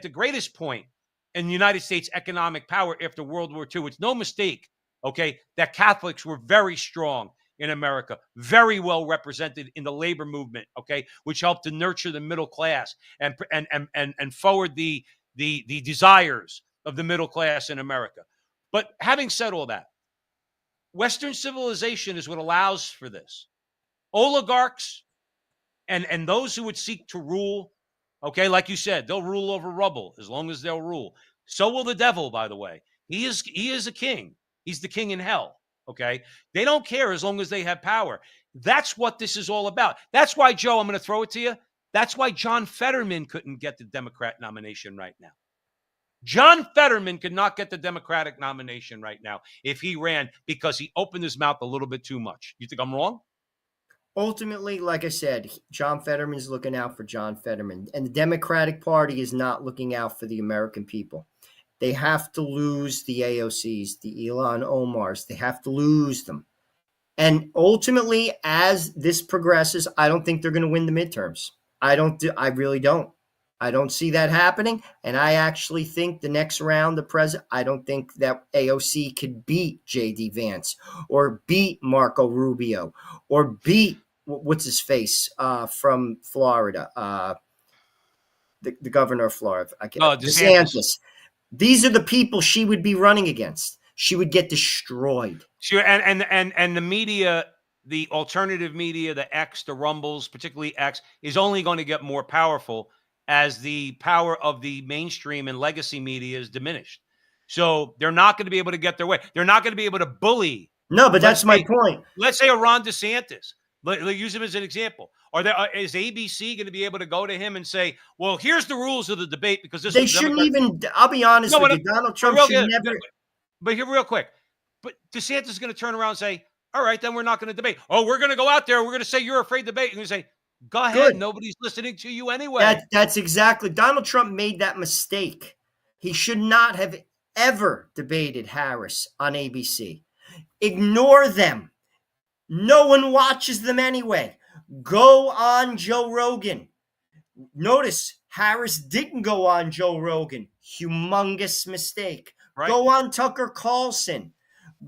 S5: greatest point in the United States economic power after World War II, it's no mistake, okay, that Catholics were very strong in America, very well represented in the labor movement, okay, which helped to nurture the middle class and forward the desires of the middle class in America. But having said all that, Western civilization is what allows for this. Oligarchs and those who would seek to rule, okay, like you said, they'll rule over rubble as long as they'll rule. So will the devil, by the way. He is a king. He's the king in hell, okay? They don't care as long as they have power. That's what this is all about. That's why, Joe, I'm going to throw it to you. That's why John Fetterman couldn't get the Democrat nomination right now. John Fetterman could not get the Democratic nomination right now if he ran because he opened his mouth a little bit too much. You think I'm wrong?
S6: Ultimately, like I said, John Fetterman's looking out for John Fetterman, and the Democratic Party is not looking out for the American people. They have to lose the AOCs, the Ilhan Omars. They have to lose them. And ultimately, as this progresses, I don't think they're going to win the midterms. I really don't. I don't see that happening. And I actually think the next round, the president, I don't think that AOC could beat J.D. Vance or beat Marco Rubio or beat, what's his face from Florida, the governor of Florida. DeSantis. These are the people she would be running against. She would get destroyed.
S5: Sure, and the media, the alternative media, the X, the Rumbles, particularly X, is only going to get more powerful as the power of the mainstream and legacy media is diminished. So they're not going to be able to get their way. They're not going to be able to bully.
S6: No, but that's my point.
S5: Let's say a Ron DeSantis. Let's use him as an example. Is ABC going to be able to go to him and say, "Well, here's the rules of the debate"? Because this
S6: they shouldn't even. I'll be honest with you, Donald Trump should never.
S5: But here, real quick, but DeSantis is going to turn around and say, "All right, then we're not going to debate. Oh, we're going to go out there. We're going to say you're afraid to debate." And you say, "Go ahead.
S6: Good.
S5: Nobody's listening to you anyway."
S6: That's exactly. Donald Trump made that mistake. He should not have ever debated Harris on ABC. Ignore them. No one watches them anyway. Go on Joe Rogan. Notice Harris didn't go on Joe Rogan. Humongous mistake.
S5: Right.
S6: Go on Tucker Carlson.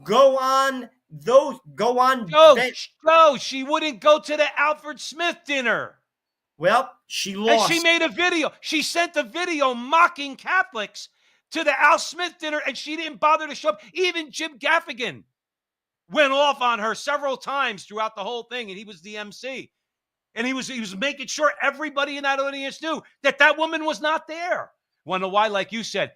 S6: Go on those. Go on.
S5: No, she wouldn't go to the Alfred Smith dinner.
S6: Well, she lost.
S5: And she made a video. She sent a video mocking Catholics to the Al Smith dinner, and she didn't bother to show up. Even Jim Gaffigan went off on her several times throughout the whole thing, and he was the MC. And he was making sure everybody in that audience knew that that woman was not there. Want to know why? Like you said,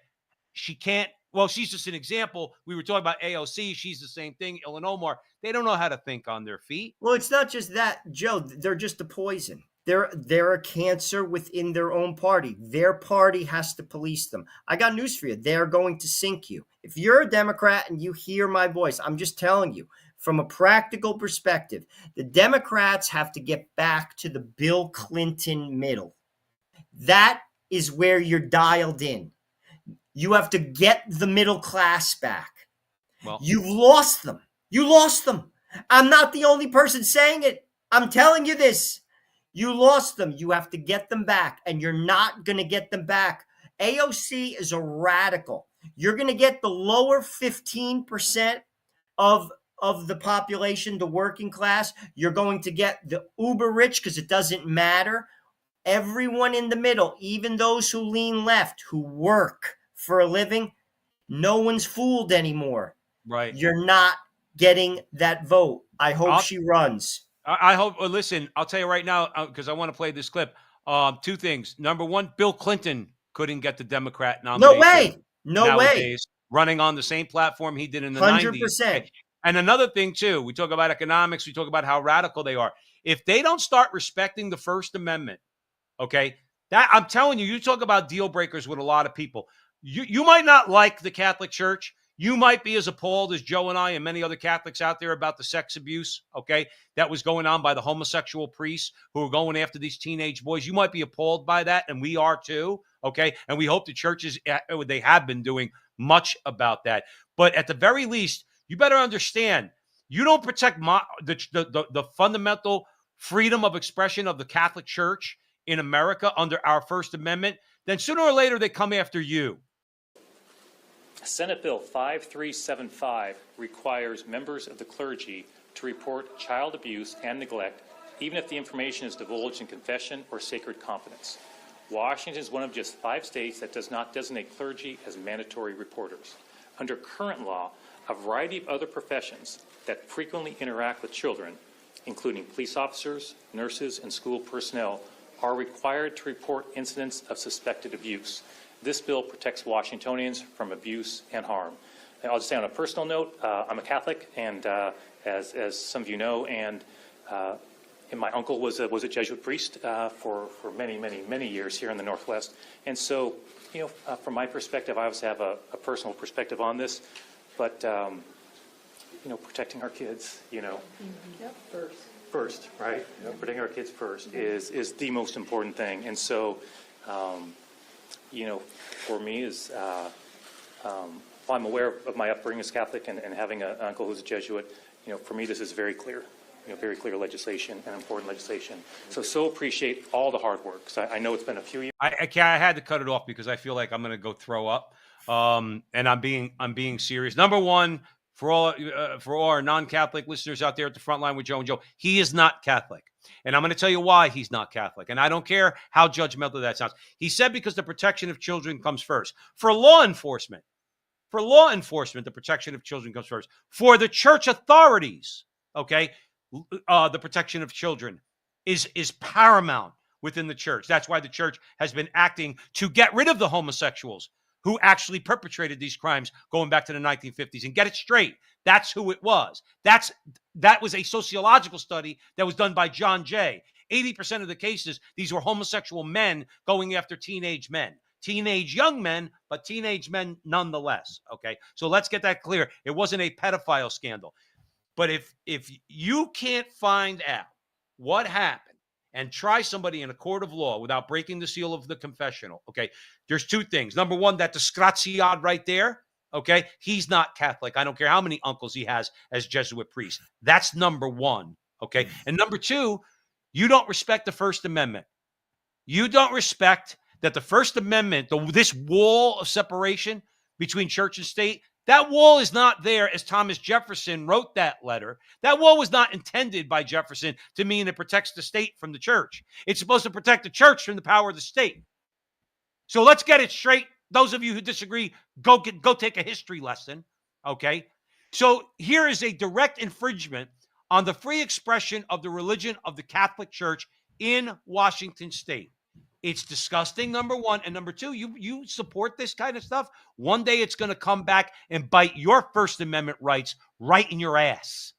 S5: she can't. Well, she's just an example. We were talking about AOC. She's the same thing. Ilhan Omar. They don't know how to think on their feet.
S6: Well, it's not just that, Joe. They're just a poison. They're a cancer within their own party. Their party has to police them. I got news for you. They're going to sink you. If you're a Democrat and you hear my voice, I'm just telling you, from a practical perspective, the Democrats have to get back to the Bill Clinton middle. That is where you're dialed in. You have to get the middle class back.
S5: Well,
S6: you've lost them. You lost them. I'm not the only person saying it. I'm telling you this. You lost them. You have to get them back, and you're not going to get them back. AOC is a radical. You're going to get the lower 15% of the population, the working class. You're going to get the uber rich because it doesn't matter. Everyone in the middle, even those who lean left, who work for a living, no one's fooled anymore.
S5: Right.
S6: You're not getting that vote. I hope she runs.
S5: I hope. Listen, I'll tell you right now, because I want to play this clip. Two things. Number one, Bill Clinton couldn't get the Democrat nomination.
S6: No way. No
S5: nowadays,
S6: way.
S5: Running on the same platform he did in the
S6: 100%.
S5: 90s. And another thing, too, we talk about economics. We talk about how radical they are. If they don't start respecting the First Amendment, okay, that I'm telling you, you talk about deal breakers with a lot of people. You might not like the Catholic Church. You might be as appalled as Joe and I and many other Catholics out there about the sex abuse, okay, that was going on by the homosexual priests who are going after these teenage boys. You might be appalled by that, and we are too, okay? And we hope the churches, they have been doing much about that. But at the very least, you better understand, you don't protect the fundamental freedom of expression of the Catholic Church in America under our First Amendment, then sooner or later they come after you.
S15: Senate Bill 5375 requires members of the clergy to report child abuse and neglect, even if the information is divulged in confession or sacred confidence. Washington is one of just 5 states that does not designate clergy as mandatory reporters. Under current law, a variety of other professions that frequently interact with children, including police officers, nurses, and school personnel, are required to report incidents of suspected abuse. This bill protects Washingtonians from abuse and harm. And I'll just say on a personal note, I'm a Catholic, and as some of you know, and my uncle was a Jesuit priest for many years here in the Northwest. And so, you know, from my perspective, I obviously have a personal perspective on this, but you know, protecting our kids, you know, first, right? Protecting our kids first is the most important thing. And so, you know, for me is, I'm aware of my upbringing as Catholic and having an uncle who's a Jesuit. You know, for me, this is very clear. very clear legislation and important legislation. So appreciate all the hard work. 'Cause I know it's been a few years.
S5: I had to cut it off because I feel like I'm going to go throw up. And I'm being serious. Number one, for all our non-Catholic listeners out there at the front line with Joe and Joe, he is not Catholic. And I'm going to tell you why he's not Catholic. And I don't care how judgmental that sounds. He said because the protection of children comes first. For law enforcement, the protection of children comes first. For the church authorities, okay, the protection of children is paramount within the church. That's why the church has been acting to get rid of the homosexuals who actually perpetrated these crimes going back to the 1950s. And get it straight, that's who it was. That was a sociological study that was done by John Jay. 80% of the cases, these were homosexual men going after teenage men. Teenage young men, but teenage men nonetheless, okay? So let's get that clear. It wasn't a pedophile scandal. But if you can't find out what happened and try somebody in a court of law without breaking the seal of the confessional, okay, there's two things. Number one, that disgraziad right there, okay, he's not Catholic. I don't care how many uncles he has as Jesuit priest. That's number one, okay? And number two, you don't respect the First Amendment. You don't respect that the First Amendment, this wall of separation between church and state, that wall is not there as Thomas Jefferson wrote that letter. That wall was not intended by Jefferson to mean it protects the state from the church. It's supposed to protect the church from the power of the state. So let's get it straight. Those of you who disagree, go take a history lesson, okay? So here is a direct infringement on the free expression of the religion of the Catholic Church in Washington State. It's disgusting, number one. And number two, you support this kind of stuff, one day it's going to come back and bite your First Amendment rights right in your ass.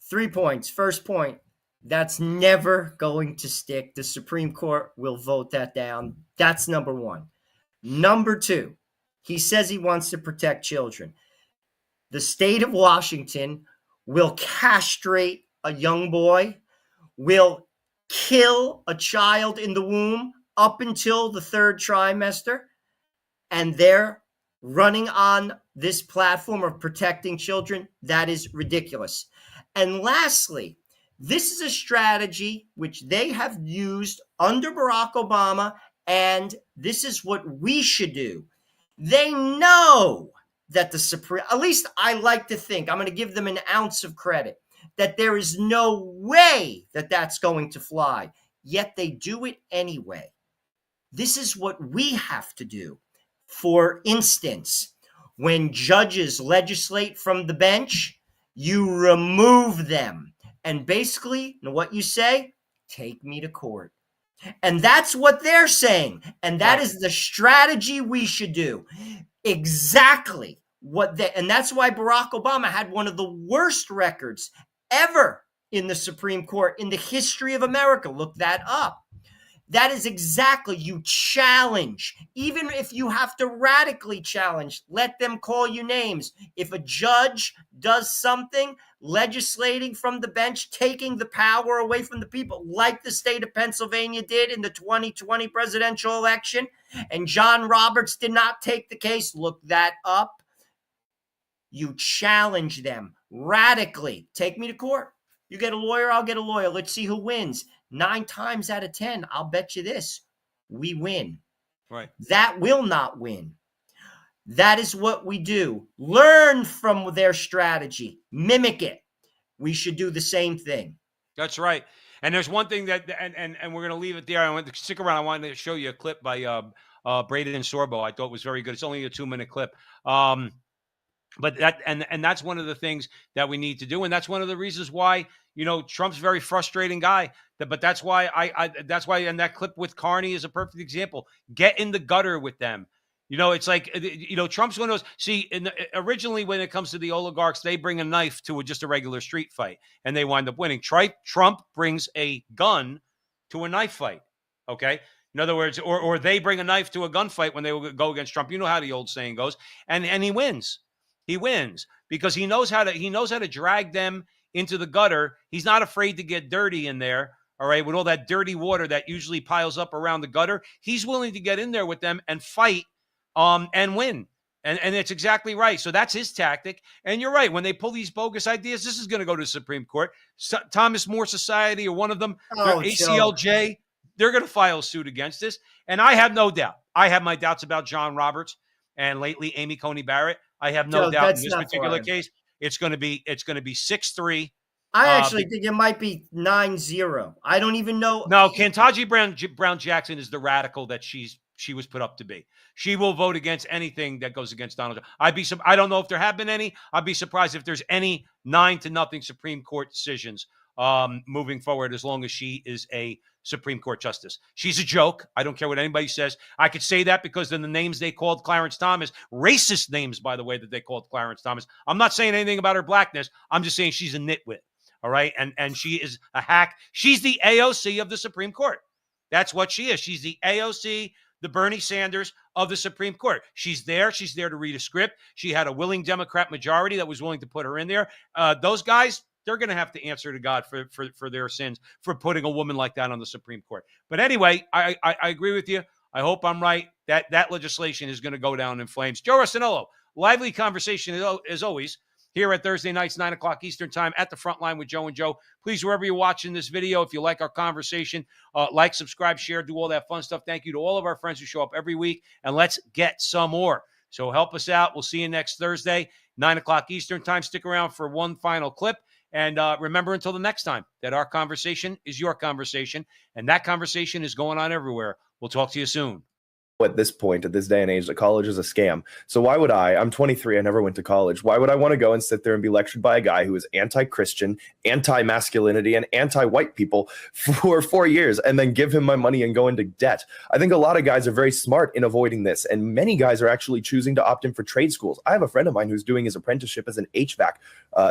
S6: 3 points. First point, that's never going to stick. The Supreme Court will vote that down. That's number one. Number two, he says he wants to protect children. The state of Washington will castrate a young boy, will kill a child in the womb up until the third trimester, and they're running on this platform of protecting children. That is ridiculous. And lastly, this is a strategy which they have used under Barack Obama, and this is what we should do. They know that the Supreme, at least I like to think, I'm going to give them an ounce of credit, that there is no way that that's going to fly, yet they do it anyway. This is what we have to do. For instance, when judges legislate from the bench, you remove them. And basically, what you say, take me to court. And that's what they're saying. And that is the strategy we should do. Exactly what they, and that's why Barack Obama had one of the worst records ever in the Supreme Court in the history of America. Look that up. That is exactly, you challenge, even if you have to radically challenge, let them call you names. If a judge does something, legislating from the bench, taking the power away from the people, like the state of Pennsylvania did in the 2020 presidential election, and John Roberts did not take the case, look that up. You challenge them radically. Take me to court. You get a lawyer, I'll get a lawyer. Let's see who wins. 9 times out of 10, I'll bet you this, we win.
S5: Right.
S6: That will not win. That is what we do. Learn from their strategy. Mimic it. We should do the same thing.
S5: That's right. And there's one thing that, and we're going to leave it there. I want to stick around. I wanted to show you a clip by Braden Sorbo. I thought was very good. It's only a 2-minute clip. But that, and that's one of the things that we need to do. And that's one of the reasons why, Trump's a very frustrating guy. But that's why that's why, and that clip with Carney is a perfect example. Get in the gutter with them. It's like, Trump's one of those, originally when it comes to the oligarchs, they bring a knife to just a regular street fight and they wind up winning. Trump brings a gun to a knife fight. Okay. In other words, or they bring a knife to a gunfight when they go against Trump. You know how the old saying goes, and he wins. He wins because he knows how to drag them into the gutter. He's not afraid to get dirty in there. All right. With all that dirty water that usually piles up around the gutter, he's willing to get in there with them and fight and win. And it's exactly right. So that's his tactic. And you're right. When they pull these bogus ideas, this is going to go to the Supreme Court. Thomas More Society or one of them,
S6: Oh,
S5: ACLJ, they're going to file suit against this. And I have no doubt. I have my doubts about John Roberts and lately Amy Coney Barrett. I have no
S6: Joe,
S5: doubt in
S6: that's
S5: this
S6: not
S5: particular
S6: fine.
S5: case. It's going to be 6-3.
S6: I actually think it might be 9-0. I don't even know.
S5: No, Ketanji Brown Jackson is the radical that she was put up to be. She will vote against anything that goes against Donald Trump. I don't know if there have been any. I'd be surprised if there's any 9-0 Supreme Court decisions moving forward as long as she is a Supreme Court justice. She's a joke. I don't care what anybody says. I could say that because then the names they called Clarence Thomas, racist names, by the way, that they called Clarence Thomas. I'm not saying anything about her blackness. I'm just saying she's a nitwit. All right. And she is a hack. She's the AOC of the Supreme Court. That's what she is. She's the AOC, the Bernie Sanders of the Supreme Court. She's there. She's there to read a script. She had a willing Democrat majority that was willing to put her in there. Those guys, they're going to have to answer to God for their sins for putting a woman like that on the Supreme Court. But anyway, I agree with you. I hope I'm right. That legislation is going to go down in flames. Joe Rossinello, lively conversation as always here at Thursday nights, 9 o'clock Eastern time at the front line with Joe and Joe. Please, wherever you're watching this video, if you like our conversation, like, subscribe, share, do all that fun stuff. Thank you to all of our friends who show up every week, and let's get some more. So help us out. We'll see you next Thursday, 9 o'clock Eastern time. Stick around for one final clip. And remember until the next time that our conversation is your conversation, and that conversation is going on everywhere. We'll talk to you soon.
S16: At this point, at this day and age, that college is a scam. So why would I'm 23, I never went to college. Why would I want to go and sit there and be lectured by a guy who is anti-Christian, anti-masculinity, and anti-white people for 4 years and then give him my money and go into debt? I think a lot of guys are very smart in avoiding this, and many guys are actually choosing to opt in for trade schools. I have a friend of mine who's doing his apprenticeship as an HVAC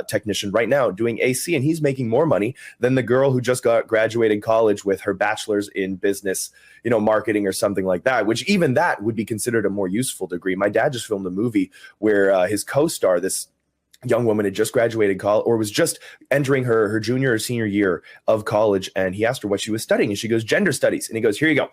S16: technician right now, doing AC, and he's making more money than the girl who just graduated college with her bachelor's in business, marketing or something like that, which even that would be considered a more useful degree. My dad just filmed a movie where his co-star, this young woman, had just graduated college or was just entering her junior or senior year of college. And he asked her what she was studying. And she goes, gender studies. And he goes, here you go.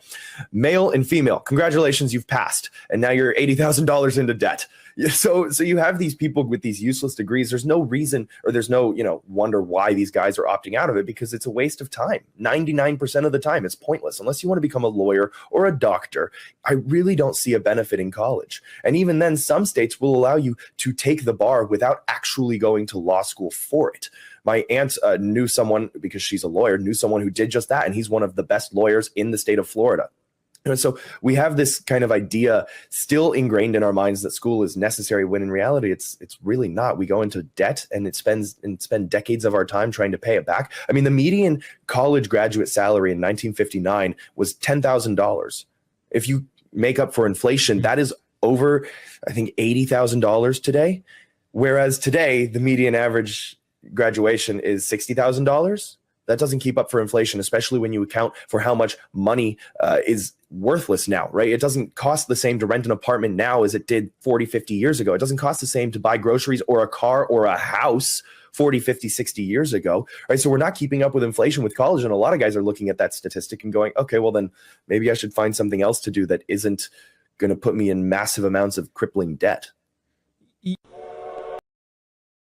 S16: Male and female. Congratulations, you've passed. And now you're $80,000 into debt. So you have these people with these useless degrees. There's no reason, or there's no, wonder why these guys are opting out of it, because it's a waste of time. 99% of the time, it's pointless. Unless you want to become a lawyer or a doctor, I really don't see a benefit in college. And even then, some states will allow you to take the bar without actually going to law school for it. My aunt knew someone, because she's a lawyer, knew someone who did just that. And he's one of the best lawyers in the state of Florida. And so we have this kind of idea still ingrained in our minds that school is necessary, when in reality, it's really not. We go into debt and spend decades of our time trying to pay it back. I mean, the median college graduate salary in 1959 was $10,000. If you make up for inflation, that is over, I think, $80,000 today. Whereas today, the median average graduation is $60,000. That doesn't keep up for inflation, especially when you account for how much money is worthless now, right? It doesn't cost the same to rent an apartment now as it did 40, 50 years ago. It doesn't cost the same to buy groceries or a car or a house 40, 50, 60 years ago, right? So we're not keeping up with inflation with college. And a lot of guys are looking at that statistic and going, okay, well then maybe I should find something else to do that isn't going to put me in massive amounts of crippling debt.